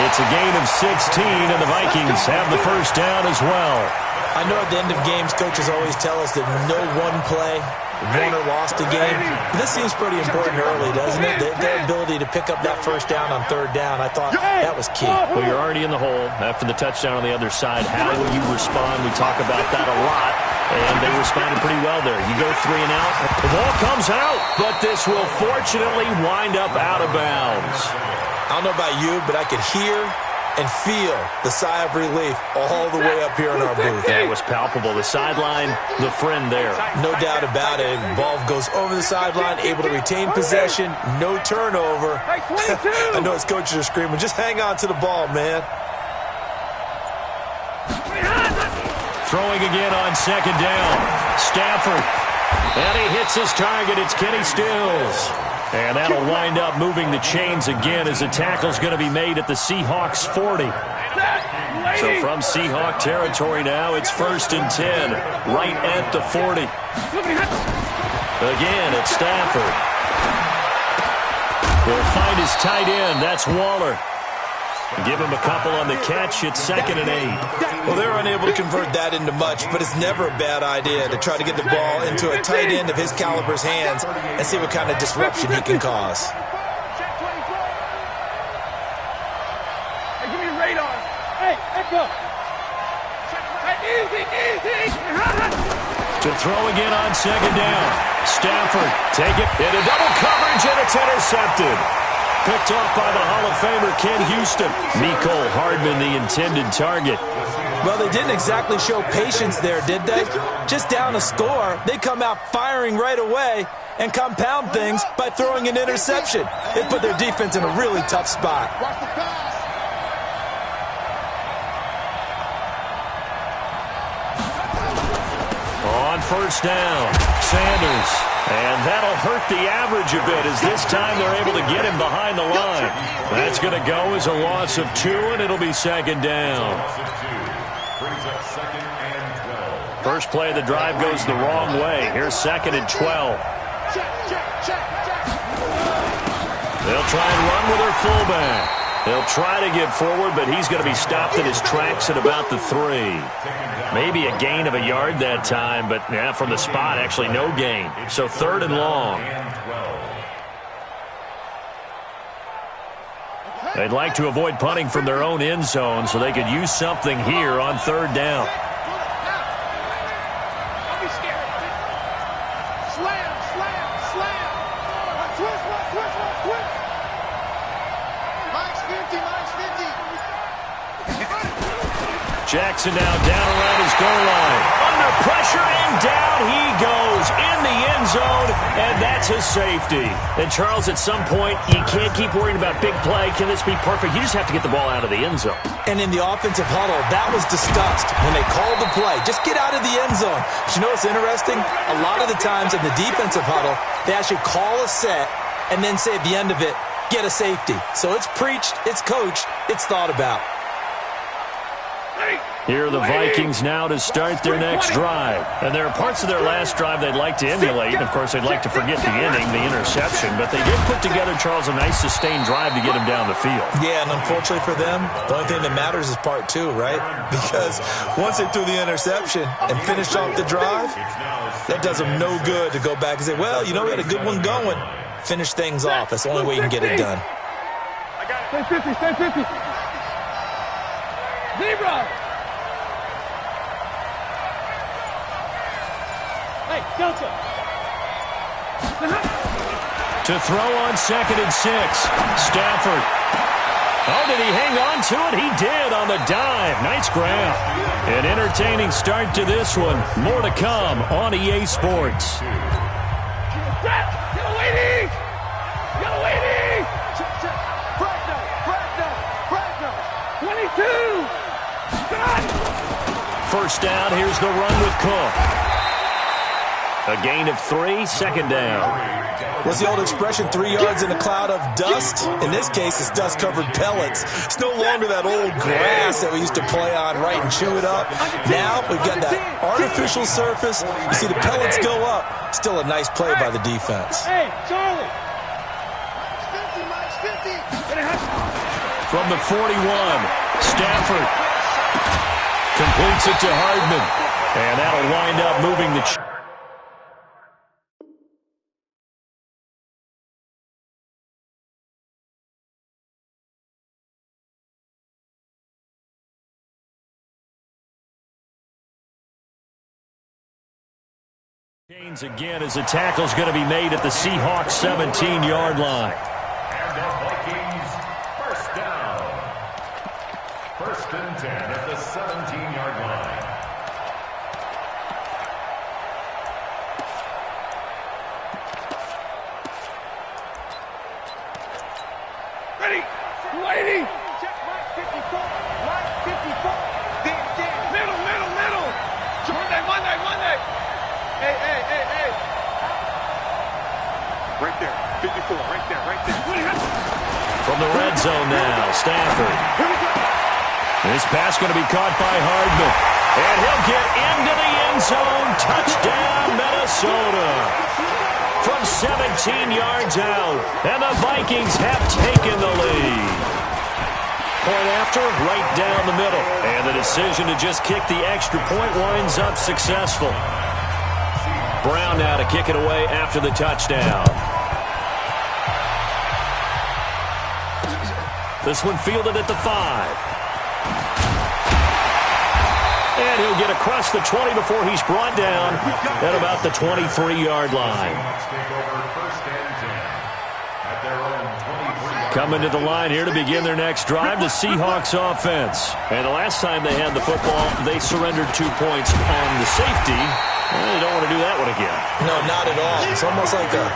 It's a gain of 16, and the Vikings have the first down as well. I know at the end of games, coaches always tell us that no one play won or lost a game. But this seems pretty important early, doesn't it? Their ability to pick up that first down on 3rd down, I thought that was key. Well, you're already in the hole after the touchdown on the other side. How will you respond? We talk about that a lot. And they responded pretty well there. You go 3 and out. The ball comes out, but this will fortunately wind up out of bounds. I don't know about you, but I could hear and feel the sigh of relief all the way up here in our booth. Yeah, it was palpable. The sideline, the friend there. No doubt about it. Ball goes over the sideline, able to retain possession, no turnover. I know his coaches are screaming, just hang on to the ball, man. Throwing again on 2nd down. Stafford. And he hits his target. It's Kenny Stills. And that'll wind up moving the chains again as the tackle's going to be made at the Seahawks 40. So from Seahawk territory now, it's 1st and 10. Right at the 40. Again, it's Stafford. Will find his tight end. That's Waller. Give him a couple on the catch. It's 2nd and 8. Well, they're unable to convert that into much, but it's never a bad idea to try to get the ball into a tight end of his caliber's hands and see what kind of disruption he can cause. Hey, give me your radar. Hey, echo. Hey, easy. To throw again on 2nd down. Stafford, take it into double coverage, and it's intercepted. Picked off by the Hall of Famer Ken Houston. Mecole Hardman, the intended target. Well, they didn't exactly show patience there, did they? Just down a score, they come out firing right away and compound things by throwing an interception. They put their defense in a really tough spot. On 1st down, Sanders. And that'll hurt the average a bit as this time they're able to get him behind the line. That's going to go as a loss of 2, and it'll be 2nd down. First play of the drive goes the wrong way. Here's 2nd and 12. They'll try and run with their fullback. They'll try to get forward, but he's going to be stopped in his tracks at about the 3. Maybe a gain of a yard that time, but yeah, from the spot, actually no gain. So 3rd and long. They'd like to avoid punting from their own end zone so they could use something here on 3rd down. Don't be scared. Slam. Twist. Mike's 50. Jackson now down around his goal line. Under pressure, and down he goes in the end zone, and that's a safety. And, Charles, at some point, you can't keep worrying about big play. Can this be perfect? You just have to get the ball out of the end zone. And in the offensive huddle, that was discussed when they called the play. Just get out of the end zone. But you know what's interesting? A lot of the times in the defensive huddle, they actually call a set and then say at the end of it, get a safety. So it's preached, it's coached, it's thought about. Hey! Here are the Vikings now to start their next drive. And there are parts of their last drive they'd like to emulate. And, of course, they'd like to forget the ending, the interception. But they did put together, Charles, a nice sustained drive to get him down the field. Yeah, and unfortunately for them, the only thing that matters is part two, right? Because once they threw the interception and finished off the drive, that does them no good to go back and say, well, you know, we had a good one going. Finish things off. That's the only way you can get it done. I got it. Stay 50. Zebra. Hey, Delta. To throw on 2nd and 6. Stafford. Oh, did he hang on to it? He did on the dive. Nice grab. An entertaining start to this one. More to come on EA Sports. Get away! Get away! Fragno! 22! First down, here's the run with Cook. A gain of 3, 2nd down. What's the old expression, 3 yards in a cloud of dust? In this case, it's dust-covered pellets. It's no longer that old grass that we used to play on, right, and chew it up. Now we've got that artificial surface. You see the pellets go up. Still a nice play by the defense. Hey, Charlie! From the 41, Stafford completes it to Hardman. And that'll wind up moving the chains again as the tackle's going to be made at the Seahawks 17-yard line. And the Vikings, first down. 1st and 10 at the 17-yard line. Ready! Check right 54! Right 54! Middle! Monday! Hey! Right there, 54, right there. From the red zone now, Stafford. Here we go! This pass going to be caught by Hardman. And he'll get into the end zone. Touchdown, Minnesota. From 17 yards out. And the Vikings have taken the lead. Point after, right down the middle. And the decision to just kick the extra point winds up successful. Brown now to kick it away after the touchdown. This one fielded at the 5. And he'll get across the 20 before he's brought down at about the 23-yard line. Coming to the line here to begin their next drive, the Seahawks offense. And the last time they had the football, they surrendered 2 points on the safety. Well, they don't want to do that one again. No, not at all. It's almost like a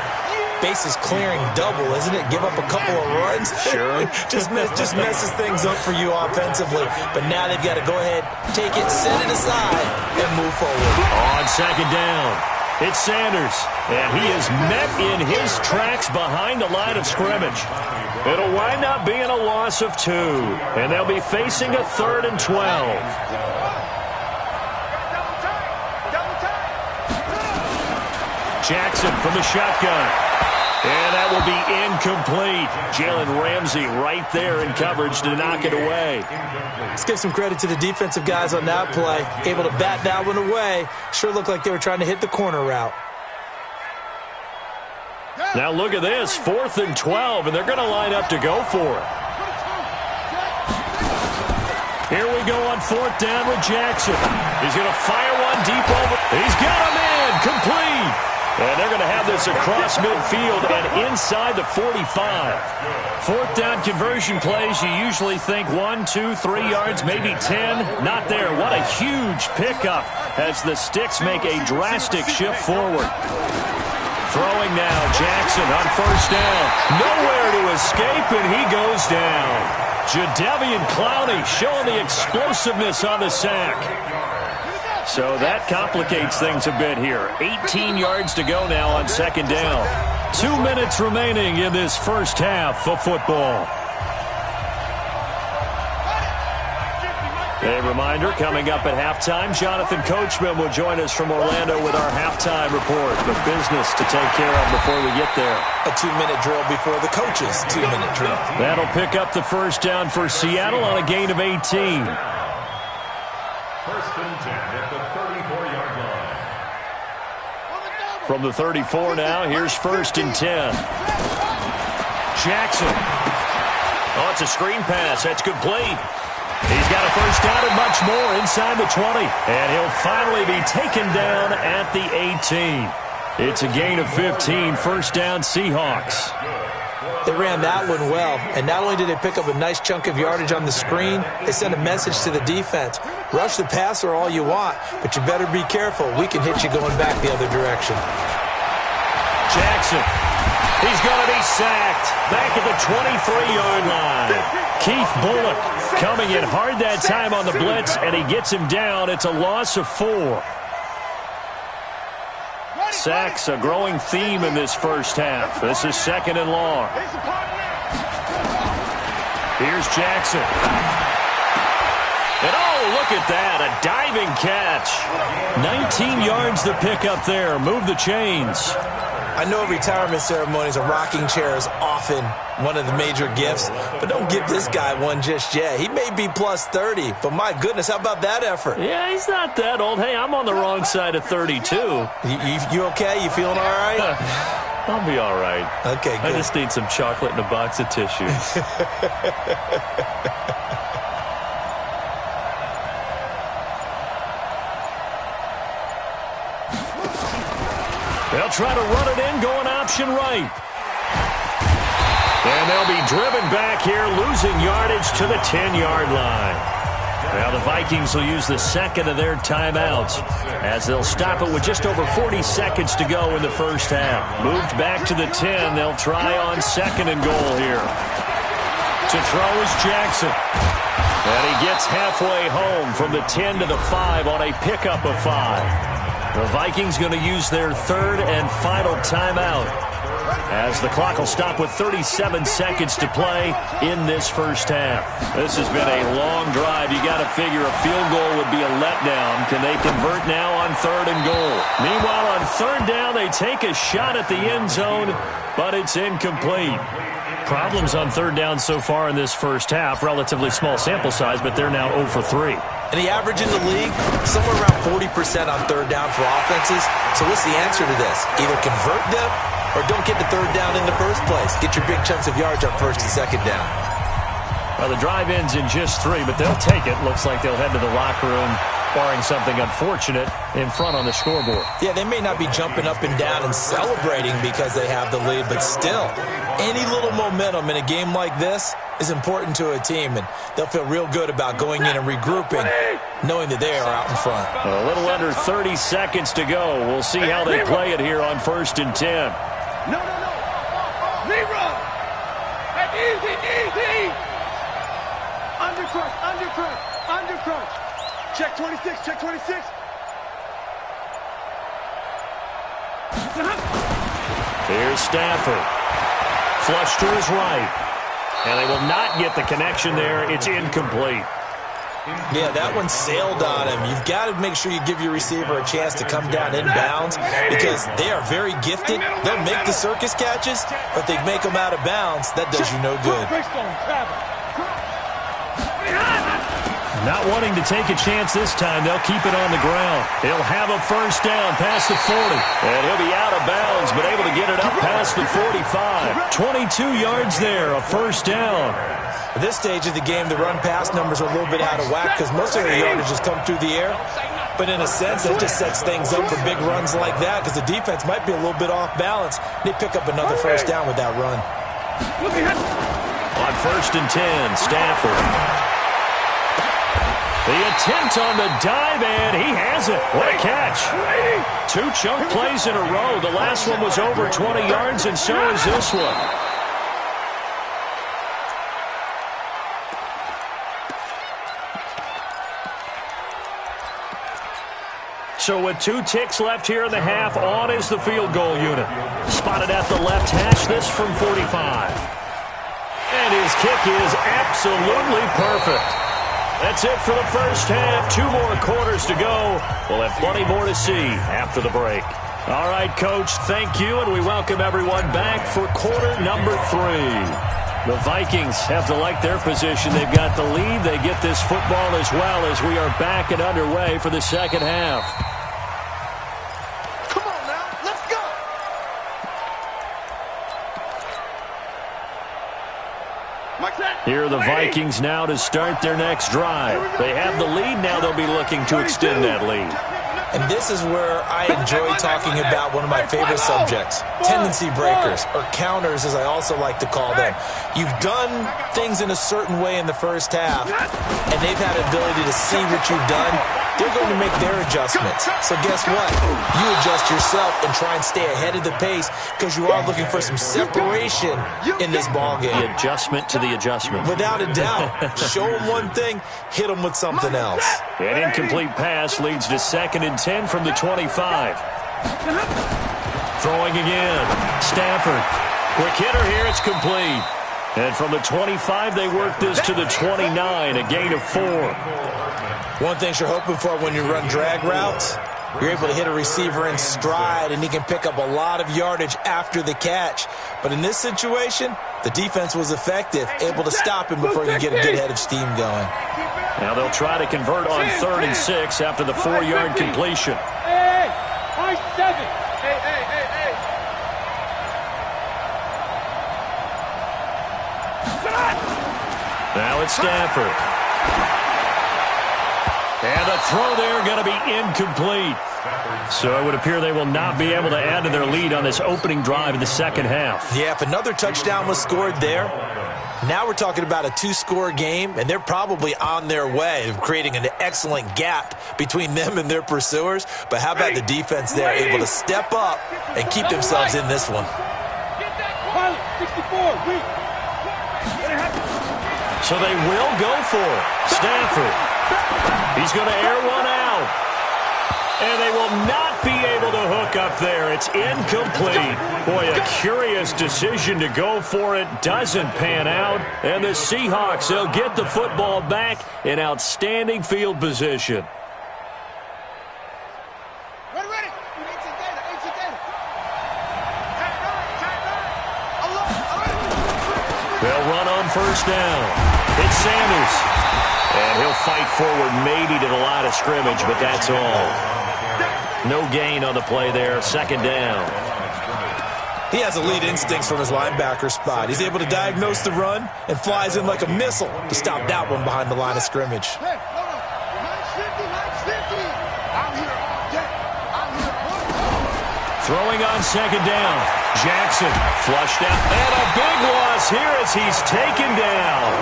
bases clearing double, isn't it? Give up a couple of runs. Sure. just messes things up for you offensively. But now they've got to go ahead, take it, set it aside, and move forward. On 2nd down, it's Sanders. And he is met in his tracks behind the line of scrimmage. It'll wind up being a loss of 2. And they'll be facing a 3rd and 12. Jackson from the shotgun. And that will be incomplete. Jalen Ramsey right there in coverage to knock it away. Let's give some credit to the defensive guys on that play. Able to bat that one away. Sure looked like they were trying to hit the corner route. Now look at this. 4th and 12, and they're going to line up to go for it. Here we go on 4th down with Jackson. He's going to fire one deep over. He's got him in. Complete. And they're going to have this across midfield and inside the 45. 4th down conversion plays, you usually think 1, 2, 3 yards, maybe 10. Not there. What a huge pickup as the Sticks make a drastic shift forward. Throwing now, Jackson on 1st down. Nowhere to escape, and he goes down. Jadeveon Clowney showing the explosiveness on the sack. So that complicates things a bit here. 18 yards to go now on 2nd down. 2 minutes remaining in this first half of football. A reminder, coming up at halftime, Jonathan Coachman will join us from Orlando with our halftime report. But business to take care of before we get there. A 2-minute drill before the coach's 2-minute drill. That'll pick up the first down for Seattle on a gain of 18. First and 10 at the 34-yard line. From the 34 now, here's first and 10. Jackson. Oh, it's a screen pass. That's complete. He's got a first down and much more inside the 20. And he'll finally be taken down at the 18. It's a gain of 15. First down, Seahawks. They ran that one well, and not only did they pick up a nice chunk of yardage on the screen, they sent a message to the defense. Rush the passer all you want, but you better be careful. We can hit you going back the other direction. Jackson. He's going to be sacked back at the 23-yard line. Keith Bullock coming in hard that time on the blitz, and he gets him down. It's a loss of 4. Sacks, a growing theme in this first half. This is second and long. Here's Jackson. And oh, look at that, a diving catch. 19 yards to pick up there. Move the chains. I know retirement ceremonies, a rocking chair is often one of the major gifts, but don't give this guy one just yet. He may be plus 30, but my goodness, how about that effort? Yeah, he's not that old. Hey, I'm on the wrong side of 32. You okay? You feeling all right? I'll be all right. Okay, good. I just need some chocolate and a box of tissues. They'll try to run it in, going option right. And they'll be driven back here, losing yardage to the 10-yard line. Now the Vikings will use the second of their timeouts as they'll stop it with just over 40 seconds to go in the first half. Moved back to the 10. They'll try on second and goal here. To throw is Jackson. And he gets halfway home from the 10 to the 5 on a pickup of 5. The Vikings going to use their third and final timeout as the clock will stop with 37 seconds to play in this first half. This has been a long drive. You got to figure a field goal would be a letdown. Can they convert now on third and goal? Meanwhile, on third down, they take a shot at the end zone, but it's incomplete. Problems on third down so far in this first half. Relatively small sample size, but they're now 0 for 3. And the average in the league, somewhere around 40% on third down for offenses. So what's the answer to this? Either convert them or don't get the third down in the first place. Get your big chunks of yards on first and second down. Well, the drive ends in just 3, but they'll take it. Looks like they'll head to the locker room, barring something unfortunate in front on the scoreboard. Yeah, they may not be jumping up and down and celebrating because they have the lead, but still, any little momentum in a game like this is important to a team, and they'll feel real good about going in and regrouping, knowing that they are out in front. A little under 30 seconds to go. We'll see how they play it here on first and 10. No. Zero. Easy. Undercrunch. Check 26. Here's Stafford. Flush to his right. And they will not get the connection there. It's incomplete. Yeah, that one sailed on him. You've got to make sure you give your receiver a chance to come down inbounds because they are very gifted. They'll make the circus catches, but they make them out of bounds. That does you no good. Not wanting to take a chance this time, they'll keep it on the ground. He'll have a first down past the 40. And he'll be out of bounds, but able to get it up past the 45. 22 yards there, a first down. At this stage of the game, the run-pass numbers are a little bit out of whack because most of their yardage has come through the air. But in a sense, that just sets things up for big runs like that because the defense might be a little bit off balance. They pick up another first down with that run. On first and 10, Stafford. The attempt on the dive, and he has it. What a catch. 2 chunk plays in a row. The last one was over 20 yards, and so is this one. So with 2 ticks left here in the half, on is the field goal unit. Spotted at the left hash, this from 45. And his kick is absolutely perfect. That's it for the first half. 2 more quarters to go. We'll have plenty more to see after the break. All right, Coach, thank you, and we welcome everyone back for quarter number 3. The Vikings have to like their position. They've got the lead. They get this football as well as we are back and underway for the second half. Come on now, let's go. Here are the Vikings now to start their next drive. They have the lead. Now they'll be looking to extend that lead. And this is where I enjoy talking about one of my favorite subjects, tendency breakers, or counters as I also like to call them. You've done things in a certain way in the first half, and they've had the ability to see what you've done. They're going to make their adjustments. So guess what? You adjust yourself and try and stay ahead of the pace because you are looking for some separation in this ballgame. The adjustment to the adjustment. Without a doubt. Show them one thing, hit them with something else. An incomplete pass leads to 2nd and 10 from the 25. Throwing again. Stafford. Quick hitter here. It's complete. And from the 25, they work this to the 29, a gain of 4. One thing you're hoping for when you run drag routes, you're able to hit a receiver in stride, and he can pick up a lot of yardage after the catch. But in this situation, the defense was effective, able to stop him before he could get a good head of steam going. Now they'll try to convert on 3rd and 6 after the 4-yard completion. Hey, high 7. Hey. Now it's Stafford. And the throw there going to be incomplete. So it would appear they will not be able to add to their lead on this opening drive in the second half. Yeah, if another touchdown was scored there, now we're talking about a 2-score game, and they're probably on their way of creating an excellent gap between them and their pursuers. But how about the defense there, able to step up and keep themselves in this one? So they will go for it. Stafford. He's going to air one out. And they will not be able to hook up there. It's incomplete. Boy, a curious decision to go for it. Doesn't pan out. And the Seahawks, they'll get the football back in outstanding field position. Ready. They'll run on 1st down. It's Sanders. And he'll fight forward maybe to the line of scrimmage, but that's all. No gain on the play there. 2nd down. He has elite instincts from his linebacker spot. He's able to diagnose the run and flies in like a missile to stop that one behind the line of scrimmage. Hey, hold on. Nice 50. I'm here all day. Throwing on 2nd down. Jackson flushed out. And a big loss here as he's taken down.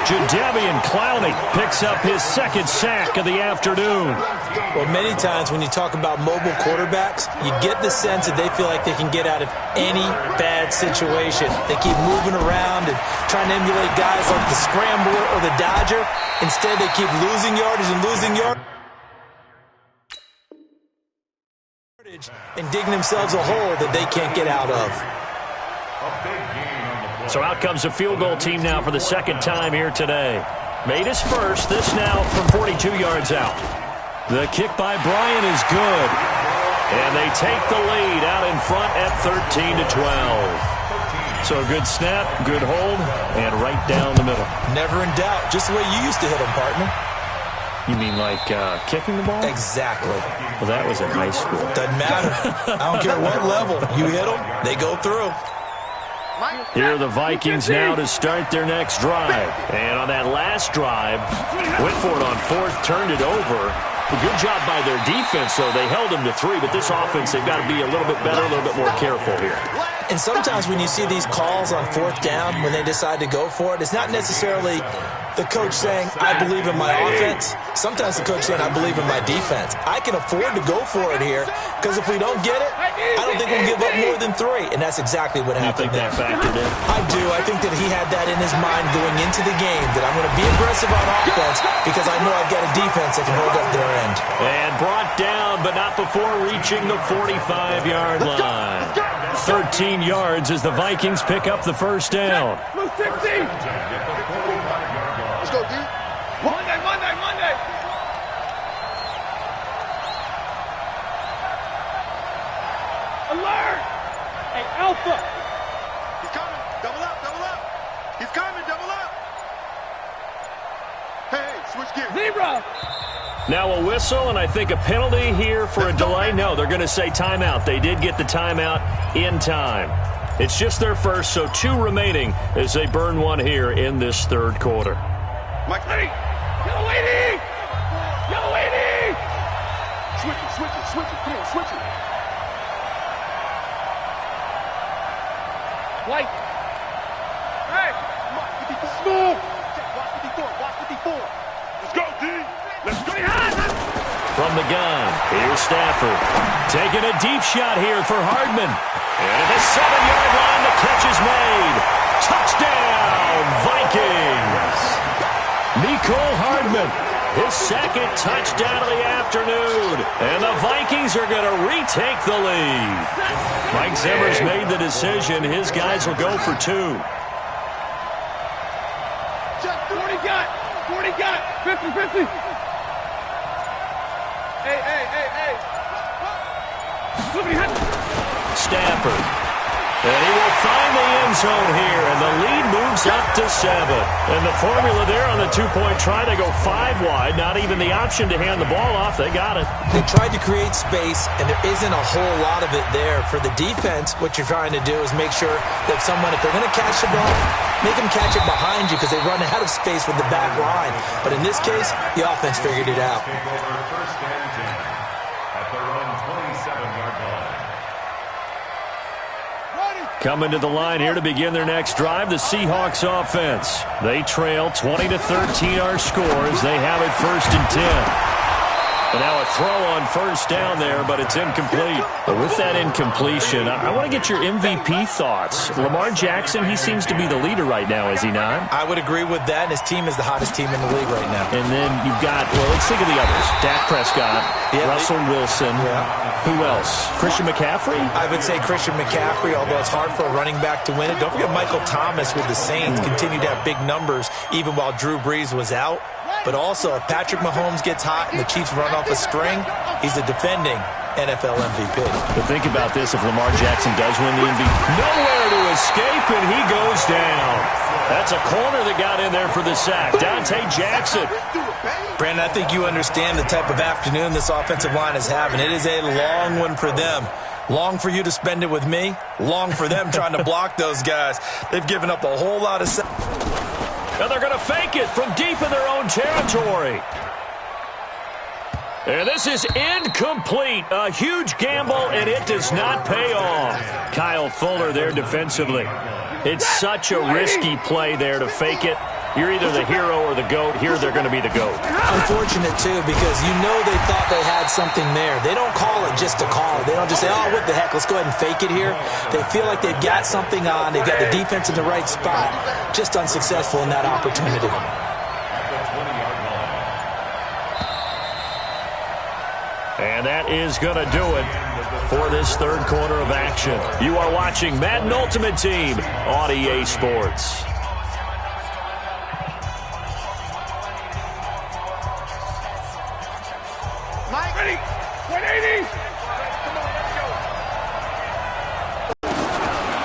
Jadeveon Clowney picks up his 2nd sack of the afternoon. Well, many times when you talk about mobile quarterbacks, you get the sense that they feel like they can get out of any bad situation. They keep moving around and trying to emulate guys like the Scrambler or the Dodger. Instead, they keep losing yardage and digging themselves a hole that they can't get out of. So out comes a field goal team now for the 2nd time here today. Made his first. This now from 42 yards out. The kick by Bryant is good. And they take the lead out in front at 13-12. So a good snap, good hold, and right down the middle. Never in doubt. Just the way you used to hit them, partner. You mean like kicking the ball? Exactly. Well, that was in high school. Doesn't matter. I don't care what level. You hit them, they go through. Here are the Vikings now to start their next drive. And on that last drive, went for it on 4th, turned it over. A good job by their defense, though. They held them to 3, but this offense, they've got to be a little bit better, a little bit more careful here. And sometimes when you see these calls on 4th down, when they decide to go for it, it's not necessarily the coach saying, I believe in my offense. Sometimes the coach saying, I believe in my defense. I can afford to go for it here, because if we don't get it, I don't think we'll give up more than 3. And that's exactly what happened. You think that factored in? I do. I think that he had that in his mind going into the game, that I'm going to be aggressive on offense because I know I've got a defense that can hold up their end. And brought down, but not before reaching the 45-yard line. 13 yards as the Vikings pick up the 1st down. Let's go, dude. Monday. Alpha. He's coming. Double up, double up. He's coming, double up. Hey, switch gears. Zebra. Now a whistle, and I think a penalty here for a delay. No, they're going to say timeout. They did get the timeout in time. It's just their first, so 2 remaining as they burn one here in this third quarter. Mike, ready? Yellow lady. Yellow lady. Switch it, switch it, switch it. Come on, switch it. White. Hey. Smooth. Watch 54, watch 54. Let's go, D. Let's go. From the gun, here's Stafford. Taking a deep shot here for Hardman. And at the 7-yard line, the catch is made. Touchdown, Vikings. Nicole Hardman, his second touchdown of the afternoon. And the Vikings are going to retake the lead. Mike Zimmer's made the decision. His guys will go for 2. 40 got. 50. Hey. Stafford. And he will find the end zone here, and the lead moves up to 7. And the formula there on the 2-point try, they go 5 wide. Not even the option to hand the ball off. They got it. They tried to create space, and there isn't a whole lot of it there. For the defense, what you're trying to do is make sure that if they're going to catch the ball, make them catch it behind you because they run out of space with the back line. But in this case, the offense figured it out. Take over first and 10 at their own 27-yard line. Coming to the line here to begin their next drive, the Seahawks offense. They trail 20-13 our score as they have it first and 10. And now a throw on first down there, but it's incomplete. But with that incompletion, I want to get your MVP thoughts. Lamar Jackson, he seems to be the leader right now, is he not? I would agree with that, and his team is the hottest team in the league right now. And then you've got, well, let's think of the others. Dak Prescott, Russell Wilson. Who else? Christian McCaffrey? I would say Christian McCaffrey, although it's hard for a running back to win it. Don't forget Michael Thomas with the Saints continued to have big numbers even while Drew Brees was out. But also, if Patrick Mahomes gets hot and the Chiefs run off a string, he's the defending NFL MVP. But think about this, if Lamar Jackson does win the MVP, nowhere to escape, and he goes down. That's a corner that got in there for the sack. Dante Jackson. Brandon, I think you understand the type of afternoon this offensive line is having. It is a long one for them. Long for you to spend it with me. Long for them trying to block those guys. They've given up a whole lot of... And they're going to fake it from deep in their own territory. And this is incomplete. A huge gamble, and it does not pay off. Kyle Fuller there defensively. It's such a risky play there to fake it. You're either the hero or the GOAT. Here they're going to be the GOAT. Unfortunate, too, because you know they thought they had something there. They don't call it just to call it. They don't just say, oh, what the heck, let's go ahead and fake it here. They feel like they've got something on. They've got the defense in the right spot. Just unsuccessful in that opportunity. And that is going to do it for this third quarter of action. You are watching Madden Ultimate Team on EA Sports. Mike, ready? 180.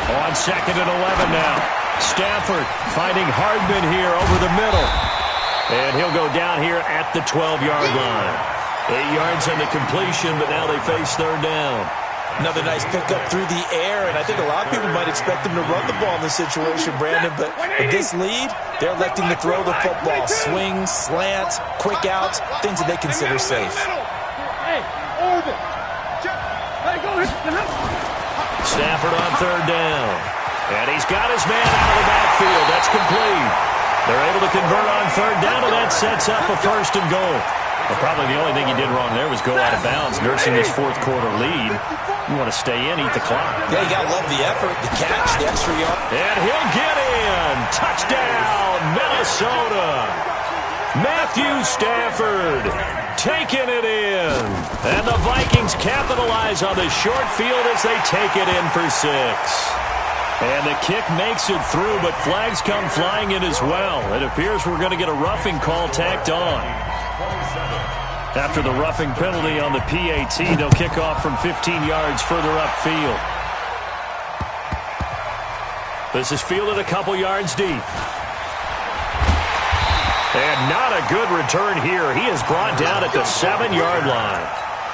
On second and 11 now. Stafford finding Hardman here over the middle. And he'll go down here at the 12-yard line. 8 yards on the completion, but now they face third down. Another nice pickup through the air, and I think a lot of people might expect them to run the ball in this situation, Brandon, but with this lead, they're electing to throw the football. Swings, slants, quick outs, things that they consider safe. Stafford on third down. And he's got his man out of the backfield. That's complete. They're able to convert on third down, and that sets up a first and goal. Well, probably the only thing he did wrong there was go out of bounds, nursing his fourth quarter lead. You want to stay in, eat the clock. Yeah, you got to love the effort, the catch, the extra yard. And he'll get in. Touchdown, Minnesota. Matthew Stafford taking it in. And the Vikings capitalize on the short field as they take it in for 6. And the kick makes it through, but flags come flying in as well. It appears we're going to get a roughing call tacked on. After the roughing penalty on the PAT, they'll kick off from 15 yards further upfield. This is fielded a couple yards deep. And not a good return here. He is brought down at the 7-yard line.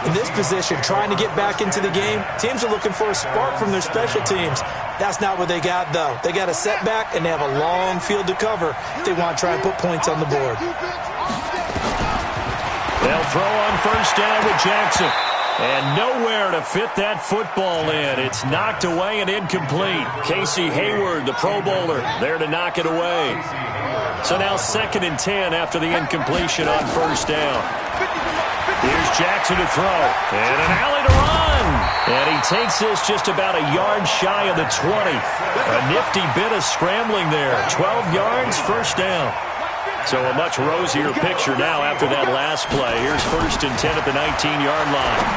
In this position, trying to get back into the game, teams are looking for a spark from their special teams. That's not what they got, though. They got a setback, and they have a long field to cover if they want to try and put points on the board. They'll throw on first down with Jackson. And nowhere to fit that football in. It's knocked away and incomplete. Casey Hayward, the Pro Bowler, there to knock it away. So now 2nd and 10 after the incompletion on first down. Here's Jackson to throw. And an alley to run. And he takes this just about a yard shy of the 20. A nifty bit of scrambling there. 12 yards, first down. So a much rosier picture now after that last play. Here's 1st and 10 at the 19-yard line.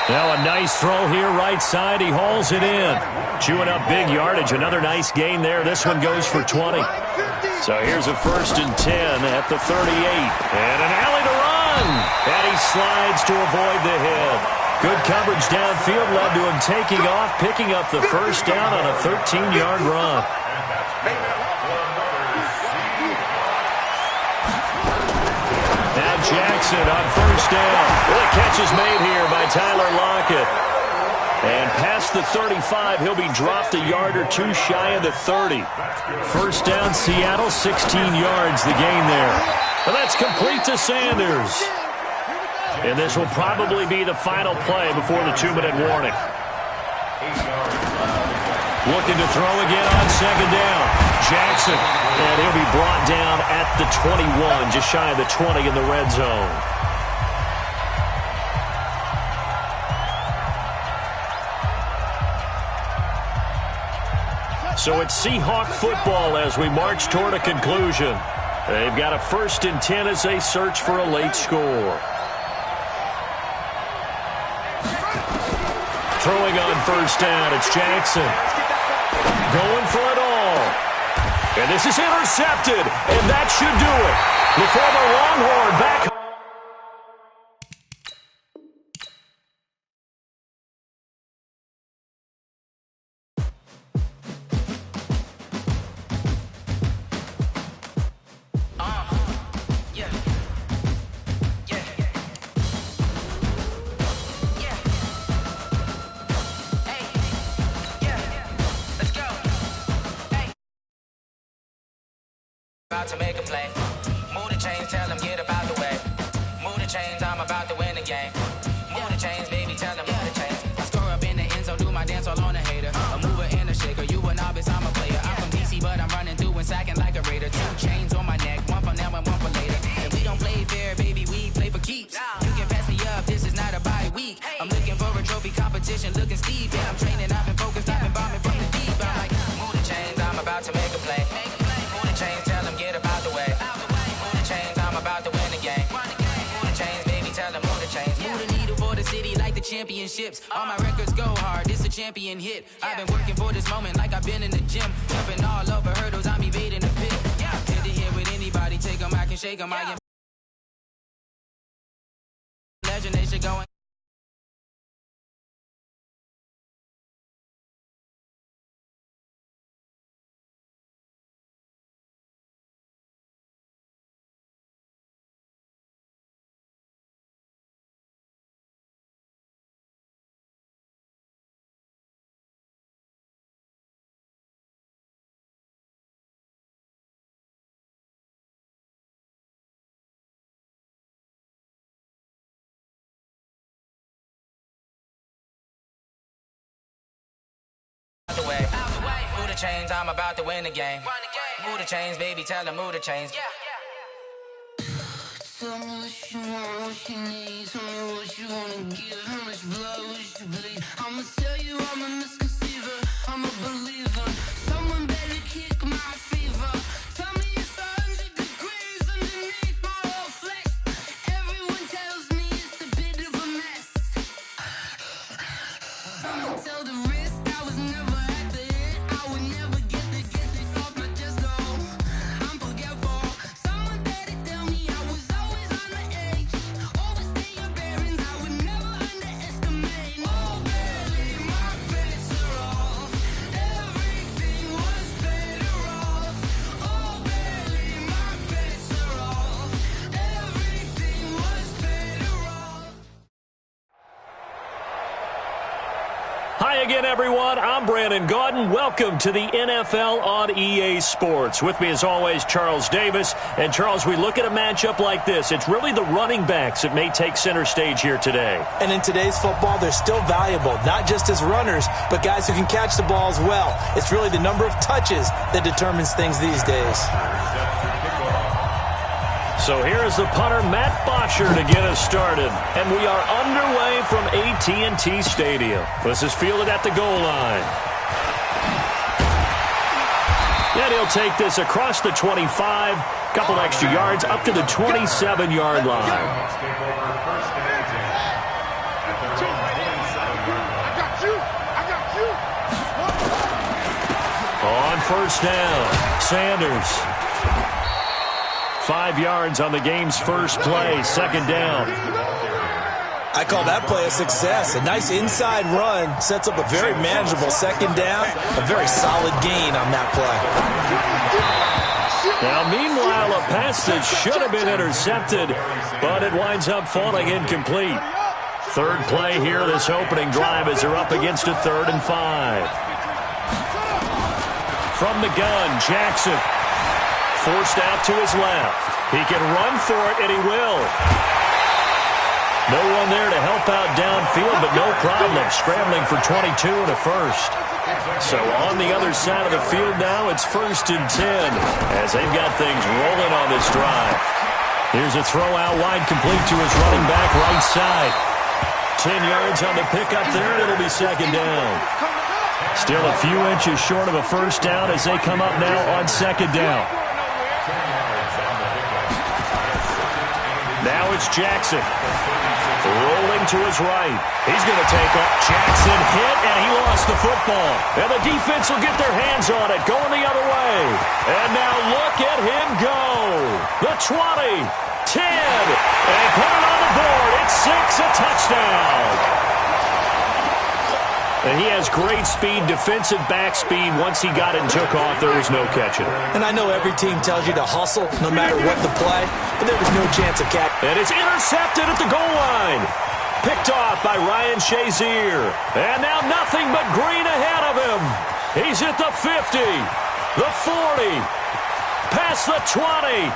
Now a nice throw here right side. He hauls it in. Chewing up big yardage. Another nice gain there. This one goes for 20. So here's a 1st and 10 at the 38. And an alley to run. And he slides to avoid the hit. Good coverage downfield led to him taking off, picking up the first down on a 13-yard run. Now Jackson on first down. The catch is made here by Tyler Lockett. And past the 35, he'll be dropped a yard or two shy of the 30. First down, Seattle, 16 yards, the gain there. And that's complete to Sanders. And this will probably be the final play before the 2-minute warning. Looking to throw again on second down. Jackson. And he'll be brought down at the 21, just shy of the 20 in the red zone. So it's Seahawk football as we march toward a conclusion. They've got a 1st and 10 as they search for a late score. Throwing on first down, it's Jackson. Going for it all. And this is intercepted, and that should do it. The former Longhorn back. To make a play. Move the chains, tell them get about the way. Move the chains, I'm about to win the game. Move the chains, baby, tell them move the chains. I score up in the end zone, do my dance all on a hater. A mover and a shaker, you a novice, I'm a player. I'm from DC, but I'm running through and sacking like a raider. 2 chains on my neck, one for now and one for later. And we don't play fair, baby, we play for keeps. You can pass me up, this is not a bye week. I'm looking for a trophy competition, looking steep. And I'm training, I've been focused, I've been bombing from the deep. I'm like, move the chains, I'm about to make a play. Move the chains, tell them get about the way. Move the chains, I'm about to win the game. Move the chains, baby, tell them move the chains. Move the needle for the city like the championships. All my records go hard, this a champion hit. I've been working for this moment like I've been in the gym. Jumping all over hurdles, I'm evading the pit. Hit to hit with anybody, take them, I can shake them. I am legend, they should go and move the chains, I'm about to win the game. Move the chains, baby, tell them move the chains. Tell me what you want, what you need. Tell me what you wanna give. How much blood would you bleed? I'ma tell you I'm a misconceiver. I'm a believer. Someone better kick my fever. Tell me it's 100 degrees underneath my whole flesh. Everyone tells me it's a bit of a mess. I'ma tell the risk I was never at the hit. I would never get this off my chest, though. I'm forgetful. Someone better tell me I was always on the edge. Overstay your bearings, I would never underestimate. Oh, barely, my bets are off. Every again, everyone. I'm Brandon Gaudin. Welcome to the NFL on EA Sports. With me, as always, Charles Davis. And, Charles, we look at a matchup like this. It's really the running backs that may take center stage here today. And in today's football, they're still valuable, not just as runners, but guys who can catch the ball as well. It's really the number of touches that determines things these days. So here is the punter, Matt Bosher, to get us started. And we are underway from AT&T Stadium. This is fielded at the goal line. And he'll take this across the 25, couple extra yards, up to the 27-yard line. On first down, Sanders. 5 yards on the game's first play, second down. I call that play a success. A nice inside run sets up a very manageable second down. A very solid gain on that play. Now, meanwhile, a pass that should have been intercepted, but it winds up falling incomplete. Third play here, this opening drive, as they're up against a 3rd and 5. From the gun, Jackson. Forced out to his left. He can run for it, and he will. No one there to help out downfield, but no problem. Scrambling for 22 and a first. So on the other side of the field now, it's 1st and 10, as they've got things rolling on this drive. Here's a throw out wide, complete to his running back right side. 10 yards on the pickup there, and it'll be second down. Still a few inches short of a first down as they come up now on second down. Now it's Jackson. Rolling to his right. He's going to take off. Jackson hit, and he lost the football. And the defense will get their hands on it, going the other way. And now look at him go. The 20, 10, and put it on the board. It's 6, a touchdown. And he has great speed, defensive back speed. Once he got it and took off, there was no catching it. And I know every team tells you to hustle no matter what the play, but there was no chance of catch. And it's intercepted at the goal line. Picked off by Ryan Shazier. And now nothing but green ahead of him. He's at the 50, the 40, past the 20,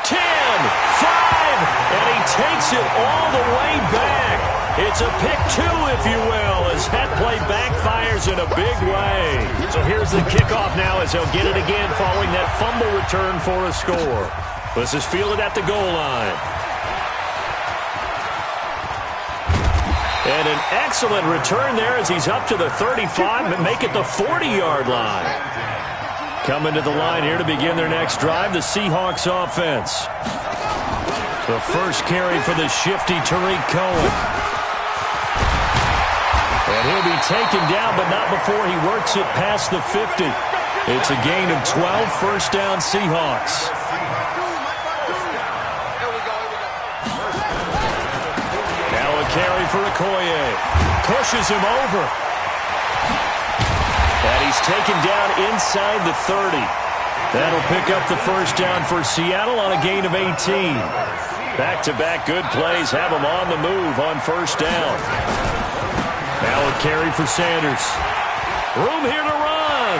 10, 5, and he takes it all the way back. It's a pick 2, if you will, as that play backfires in a big way. So here's the kickoff now as they'll get it again following that fumble return for a score. This is fielded at the goal line. And an excellent return there as he's up to the 35 and make it the 40-yard line. Coming to the line here to begin their next drive, the Seahawks offense. The first carry for the shifty Tariq Cohen. And he'll be taken down, but not before he works it past the 50. It's a gain of 12, first down Seahawks. Now a carry for Okoye. Pushes him over. And he's taken down inside the 30. That'll pick up the first down for Seattle on a gain of 18. Back-to-back good plays have them on the move on first down. Now a carry for Sanders. Room here to run.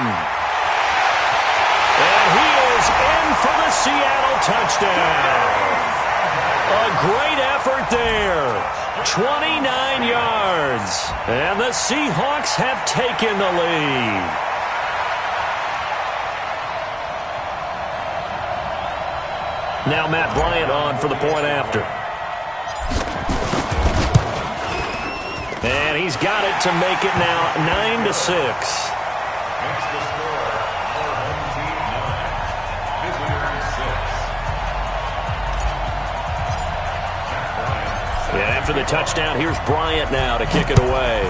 And he is in for the Seattle touchdown. A great effort there. 29 yards. And the Seahawks have taken the lead. Now Matt Bryant on for the point after. And he's got it to make it now 9-6. Makes the score our home team 9, visitors 6. And after the touchdown, here's Bryant now to kick it away.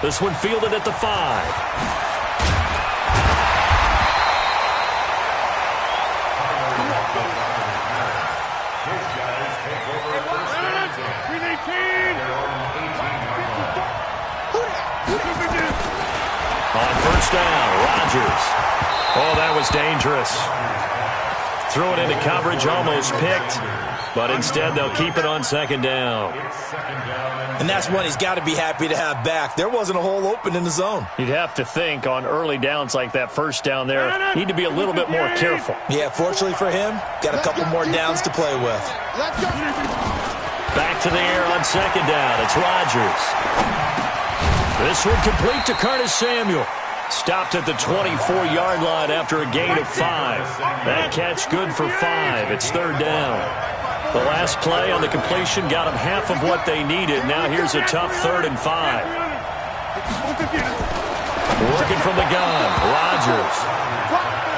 This one fielded at the 5. On first down, Rodgers. Oh, that was dangerous. Threw it into coverage, almost picked. But instead, they'll keep it on second down. And that's one he's got to be happy to have back. There wasn't a hole open in the zone. You'd have to think on early downs like that first down there, need to be a little bit more careful. Yeah, fortunately for him, got a couple more downs to play with. Back to the air on second down. It's Rodgers. This one complete to Curtis Samuel. Stopped at the 24-yard line after a gain of 5. That catch good for 5. It's third down. The last play on the completion got them half of what they needed. Now here's a tough 3rd and 5. Working from the gun, Rodgers.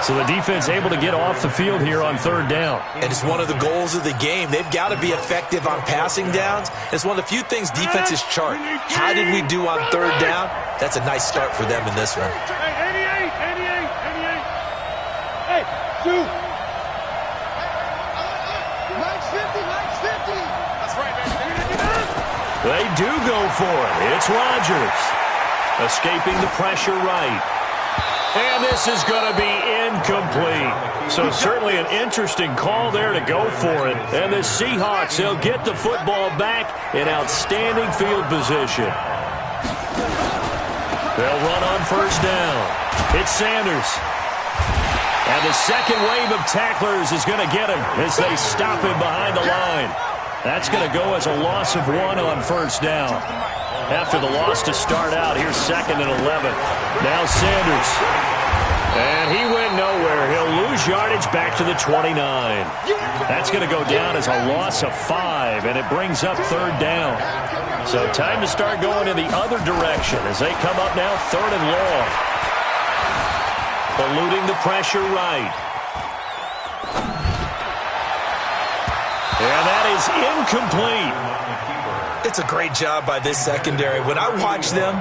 So the defense able to get off the field here on third down. And it's one of the goals of the game. They've got to be effective on passing downs. It's one of the few things defenses chart. How did we do on third down? That's a nice start for them in this one. Hey, 88. Hey, two. Max 50. That's right, man. They do go for it. It's Rodgers. Escaping the pressure right. And this is going to be incomplete. So certainly an interesting call there to go for it. And the Seahawks, they'll get the football back in outstanding field position. They'll run on first down. It's Sanders. And the second wave of tacklers is going to get him as they stop him behind the line. That's going to go as a loss of 1 on first down. After the loss to start out, here's 2nd and 11. Now Sanders. And he went nowhere. He'll lose yardage back to the 29. That's going to go down as a loss of 5, and it brings up third down. So time to start going in the other direction as they come up now 3rd and long. Eluding the pressure right. And that is incomplete. It's a great job by this secondary. When I watch them,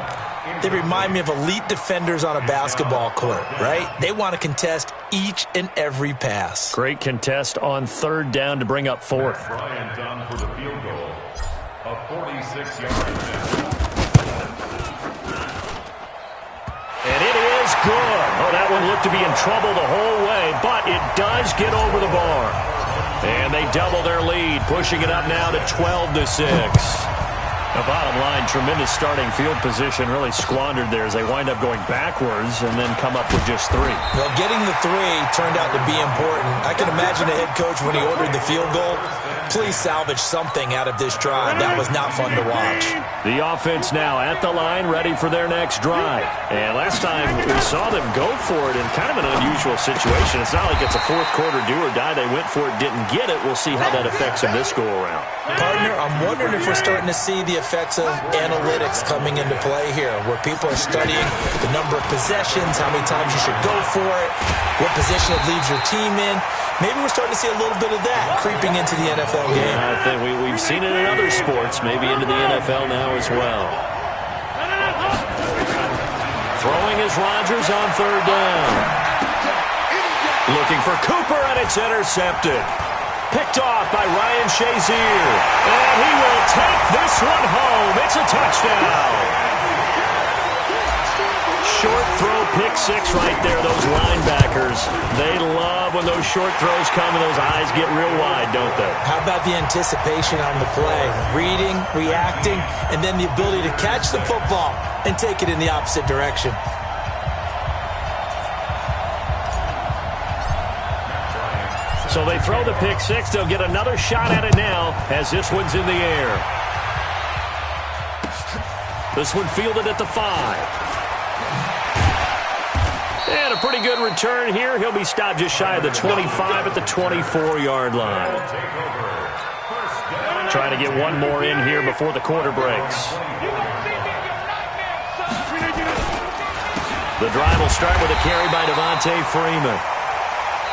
they remind me of elite defenders on a basketball court, right? They want to contest each and every pass. Great contest on third down to bring up 4th. Bryant done for the field goal. A 46-yard attempt. And it is good. Oh, that one looked to be in trouble the whole way, but it does get over the bar. And they double their lead, pushing it up now to 12-6. The bottom line, tremendous starting field position, really squandered there as they wind up going backwards and then come up with just 3. Well, getting the 3 turned out to be important. I can imagine the head coach when he ordered the field goal, please salvage something out of this drive. That was not fun to watch. The offense now at the line, ready for their next drive. And last time we saw them go for it in kind of an unusual situation. It's not like it's a fourth quarter do or die. They went for it, didn't get it. We'll see how that affects them this go-around. Partner, I'm wondering if we're starting to see the effects of analytics coming into play here, where people are studying the number of possessions, how many times you should go for it, what position it leaves your team in. Maybe we're starting to see a little bit of that creeping into the NFL game. Yeah, I think we've seen it in other sports, maybe into the NFL now as well. Throwing is Rodgers on third down. Looking for Cooper, and it's intercepted. Picked off by Ryan Shazier. And he will take this one home. It's a touchdown. Short throw, pick 6 right there. Those linebackers, they love when those short throws come and those eyes get real wide, don't they? How about the anticipation on the play? Reading, reacting, and then the ability to catch the football and take it in the opposite direction. So they throw the pick 6. They'll get another shot at it now as this one's in the air. This one fielded at the 5. And a pretty good return here. He'll be stopped just shy of the 25 at the 24-yard line. Trying to get one more in here before the quarter breaks. The drive will start with a carry by Devontae Freeman.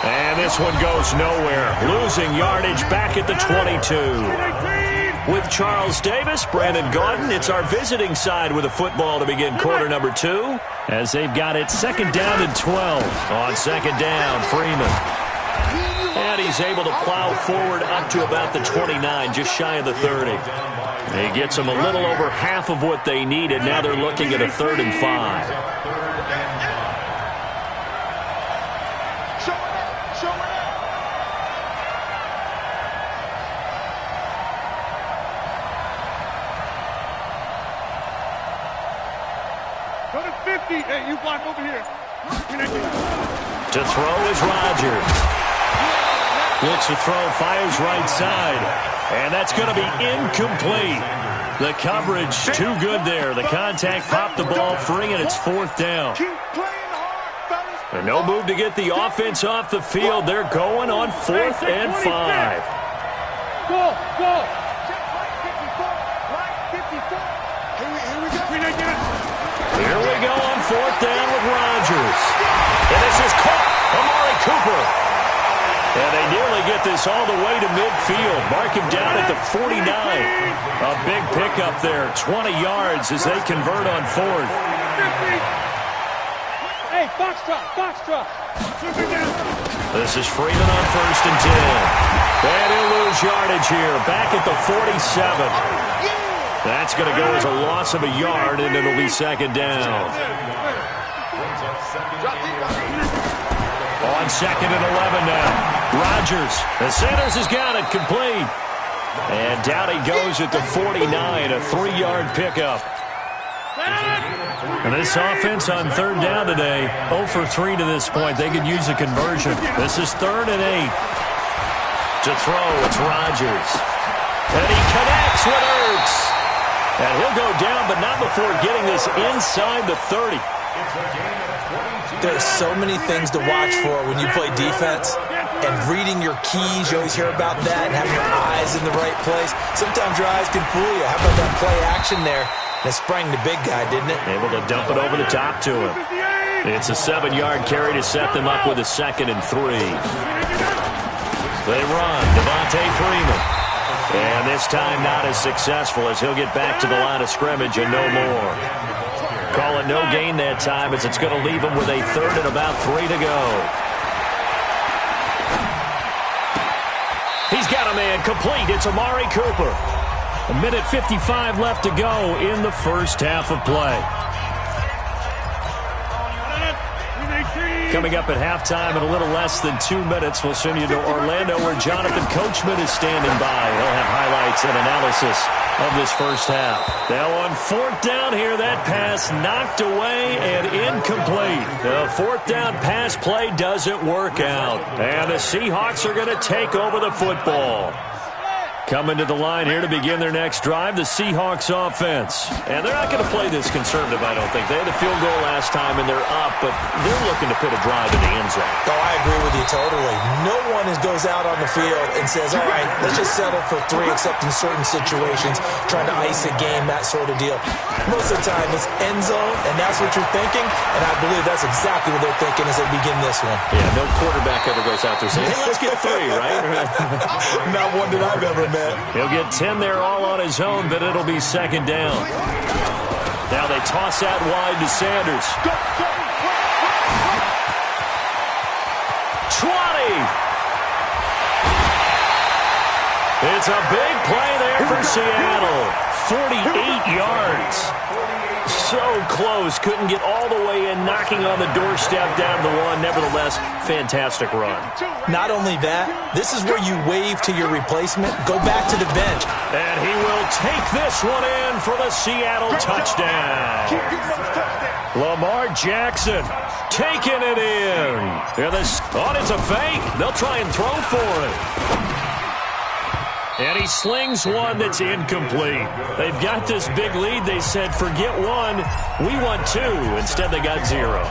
And this one goes nowhere. Losing yardage back at the 22. With Charles Davis, Brandon Gaudin, it's our visiting side with a football to begin quarter number 2. As they've got it 2nd down and 12. On 2nd down, Freeman. And he's able to plow forward up to about the 29, just shy of the 30. He gets them a little over half of what they needed. Now they're looking at a 3rd and 5. 50. Hey, you block over here. To throw is Rodgers. Looks to throw, fires right side. And that's going to be incomplete. The coverage too good there. The contact popped the ball free, and it's 4th down. Keep playing hard, fellas. And no move to get the offense off the field. They're going on 4th and 5. Go. Check right 54. Right 54. Here we go. Here we go on 4th down with Rodgers. And this is caught. Amari Cooper. And they nearly get this all the way to midfield. Mark him down at the 49. A big pickup there. 20 yards as they convert on 4th. 50. Hey, Foxtrot. This is Freeman on 1st and 10. And he'll lose yardage here. Back at the 47. That's going to go as a loss of a yard, and it'll be 2nd down. On 2nd and 11 now. Rodgers. The Sanders has got it complete. And down he goes at the 49. A 3-yard pickup. And this offense on 3rd down today, 0 for 3 to this point. They could use a conversion. This is 3rd and 8. To throw, it's Rodgers. And he connects with Ertz. And he'll go down, but not before getting this inside the 30. There's so many things to watch for when you play defense. And reading your keys, you always hear about that, and having your eyes in the right place. Sometimes your eyes can fool you. How about that play action there? That sprang the big guy, didn't it? Able to dump it over the top to him. It's a 7-yard carry to set them up with a 2nd and 3. They run. Devontae Freeman. And this time not as successful as he'll get back to the line of scrimmage and no more. Call it no gain that time as it's going to leave him with a 3rd and about 3 to go. He's got a man complete. It's Amari Cooper. 1:55 left to go in the first half of play. Coming up at halftime in a little less than 2 minutes, we'll send you to Orlando where Jonathan Coachman is standing by. He'll have highlights and analysis of this first half. Now on 4th down here, that pass knocked away and incomplete. The 4th down pass play doesn't work out. And the Seahawks are going to take over the football. Coming to the line here to begin their next drive, the Seahawks offense. And they're not going to play this conservative, I don't think. They had a field goal last time, and they're up, but they're looking to put a drive in the end zone. Oh, I agree with you totally. No one goes out on the field and says, all right, let's just settle for 3, except in certain situations, trying to ice a game, that sort of deal. Most of the time, it's end zone, and that's what you're thinking, and I believe that's exactly what they're thinking as they begin this one. Yeah, no quarterback ever goes out there saying, hey, let's get 3, right? Not one that I've ever met. He'll get 10 there all on his own, but it'll be 2nd down. Now they toss out wide to Sanders. 20! It's a big play there for Seattle. 48 yards. So close, couldn't get all the way in, knocking on the doorstep down the 1. Nevertheless, fantastic run. Not only that, this is where you wave to your replacement, go back to the bench. And he will take this one in for the Seattle touchdown. Lamar Jackson taking it in. And it's a fake. They'll try and throw for it. And he slings one that's incomplete. They've got this big lead. They said, forget 1, we want 2. Instead, they got 0.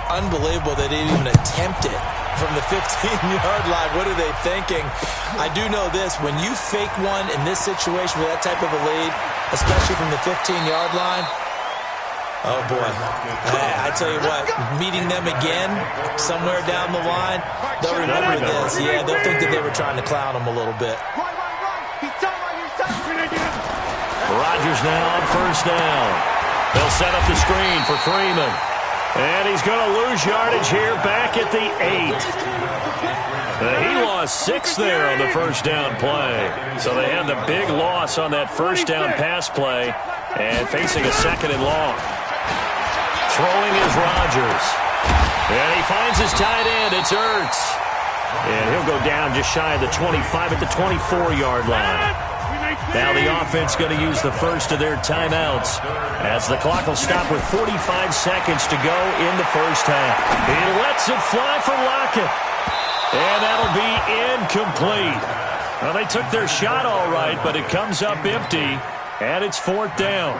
Unbelievable they didn't even attempt it from the 15-yard line. What are they thinking? I do know this. When you fake one in this situation with that type of a lead, especially from the 15-yard line, oh, boy. I tell you what, meeting them again somewhere down the line, they'll remember this. Yeah, they'll think that they were trying to clown them a little bit. Rodgers now on 1st down. They'll set up the screen for Freeman. And he's going to lose yardage here back at the 8. He lost 6 there on the 1st down play. So they had the big loss on that 1st down pass play and facing a 2nd and long. Throwing is Rodgers. And he finds his tight end. It's Ertz. And he'll go down just shy of the 25 at the 24-yard line. Now the offense going to use the first of their timeouts as the clock will stop with 45 seconds to go in the first half. He lets it fly for Lockett. And that'll be incomplete. Well, they took their shot all right, but it comes up empty, and it's fourth down.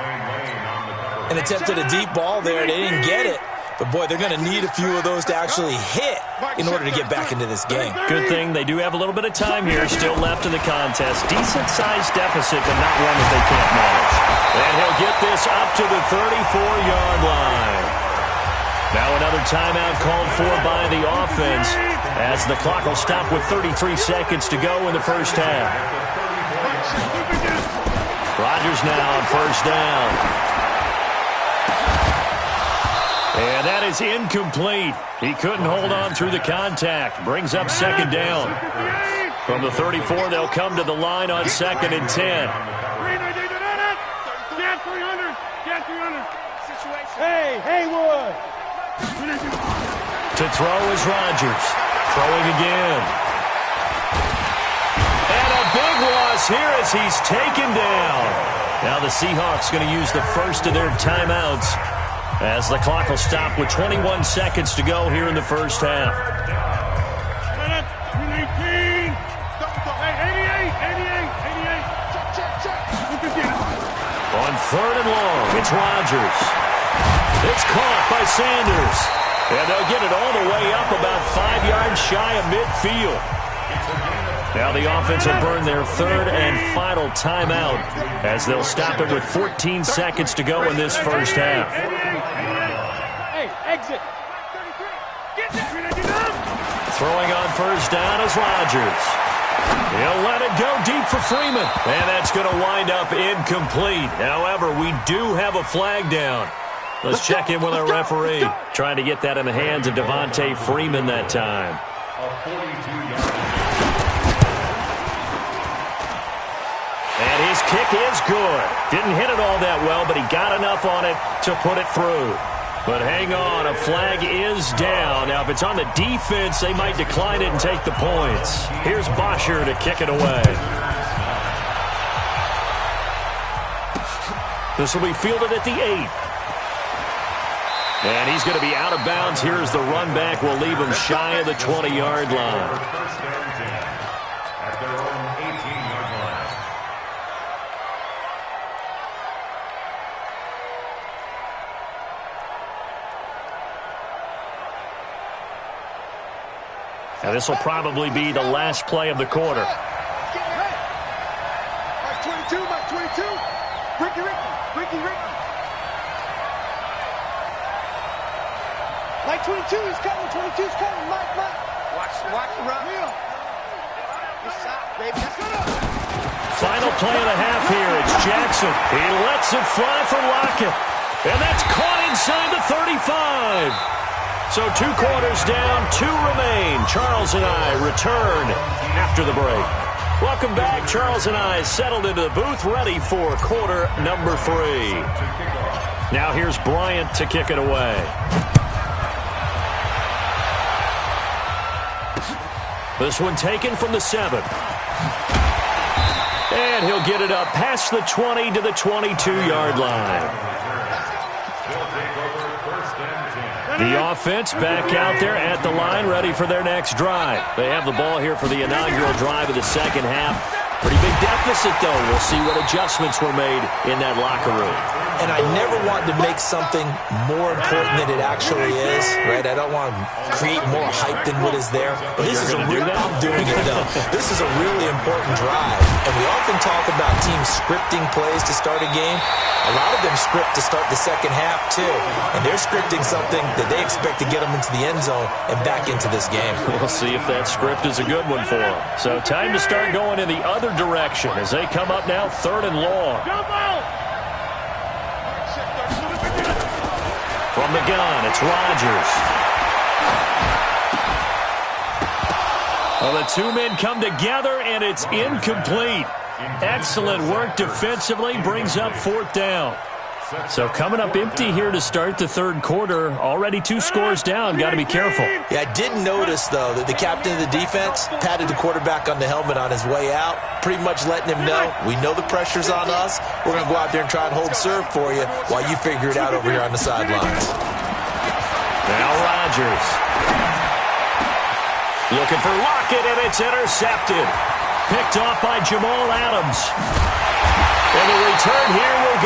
And attempted a deep ball there. They didn't get it. But, boy, they're going to need a few of those to actually hit in order to get back into this game. Good thing they do have a little bit of time here still left in the contest. Decent-sized deficit, but not one that they can't manage. And he'll get this up to the 34-yard line. Now another timeout called for by the offense as the clock will stop with 33 seconds to go in the first half. Rodgers now on first down. And that is incomplete. He couldn't hold on through the contact. Brings up second down. From the 34, they'll come to the line on second and 10. Hey, Haywood! To throw is Rodgers. Throwing again. And a big loss here as he's taken down. Now the Seahawks going to use the first of their timeouts as the clock will stop with 21 seconds to go here in the first half. 319. Hey, 88. On third and long, it's Rodgers. It's caught by Sanders. And they'll get it all the way up about 5 yards shy of midfield. Now the offense will burn their third and final timeout as they'll stop it with 14 seconds to go in this first half. Hey, exit. Throwing on first down is Rodgers. He'll let it go deep for Freeman. And that's going to wind up incomplete. However, we do have a flag down. Let's check in with our referee. Trying to get that in the hands of Devontae Freeman that time. And his kick is good. Didn't hit it all that well, but he got enough on it to put it through. But hang on, a flag is down. Now, if it's on the defense, they might decline it and take the points. Here's Bosher to kick it away. This will be fielded at the 8. And he's going to be out of bounds. Here's the run back. We'll leave him shy of the 20-yard line. At their own 18-yard line. Now, this will probably be the last play of the quarter. Mike 22, Mike 22. Ricky. Mike 22 is coming, 22 is coming, Mike. Watch the run. This side, baby. Final play of the half here. It's Jackson. He lets it fly for Lockett. And that's caught inside the 35. So 2 quarters down, 2 remain. Charles and I return after the break. Welcome back. Charles and I settled into the booth, ready for quarter number 3. Now here's Bryant to kick it away. This one taken from the 7. And he'll get it up past the 20 to the 22-yard line. The offense back out there at the line, ready for their next drive. They have the ball here for the inaugural drive of the second half. Pretty big deficit, though. We'll see what adjustments were made in that locker room. And I never want to make something more important than it actually is, right? I don't want to create more hype than what is there. But this is a real, I'm doing it, though. This is a really important drive. And we often talk about teams scripting plays to start a game. A lot of them script to start the second half, too. And they're scripting something that they expect to get them into the end zone and back into this game. We'll see if that script is a good one for them. So time to start going in the other direction as they come up now third and long. From the gun, it's Rodgers. Well, the 2 men come together, and it's incomplete. Excellent work defensively, brings up fourth down. So coming up empty here to start the third quarter. Already 2 scores down. Got to be careful. Yeah, I did notice, though, that the captain of the defense patted the quarterback on the helmet on his way out, pretty much letting him know, we know the pressure's on us. We're going to go out there and try and hold serve for you while you figure it out over here on the sidelines. Now Rodgers. Looking for Lockett, and it's intercepted. Picked off by Jamal Adams. And the return here will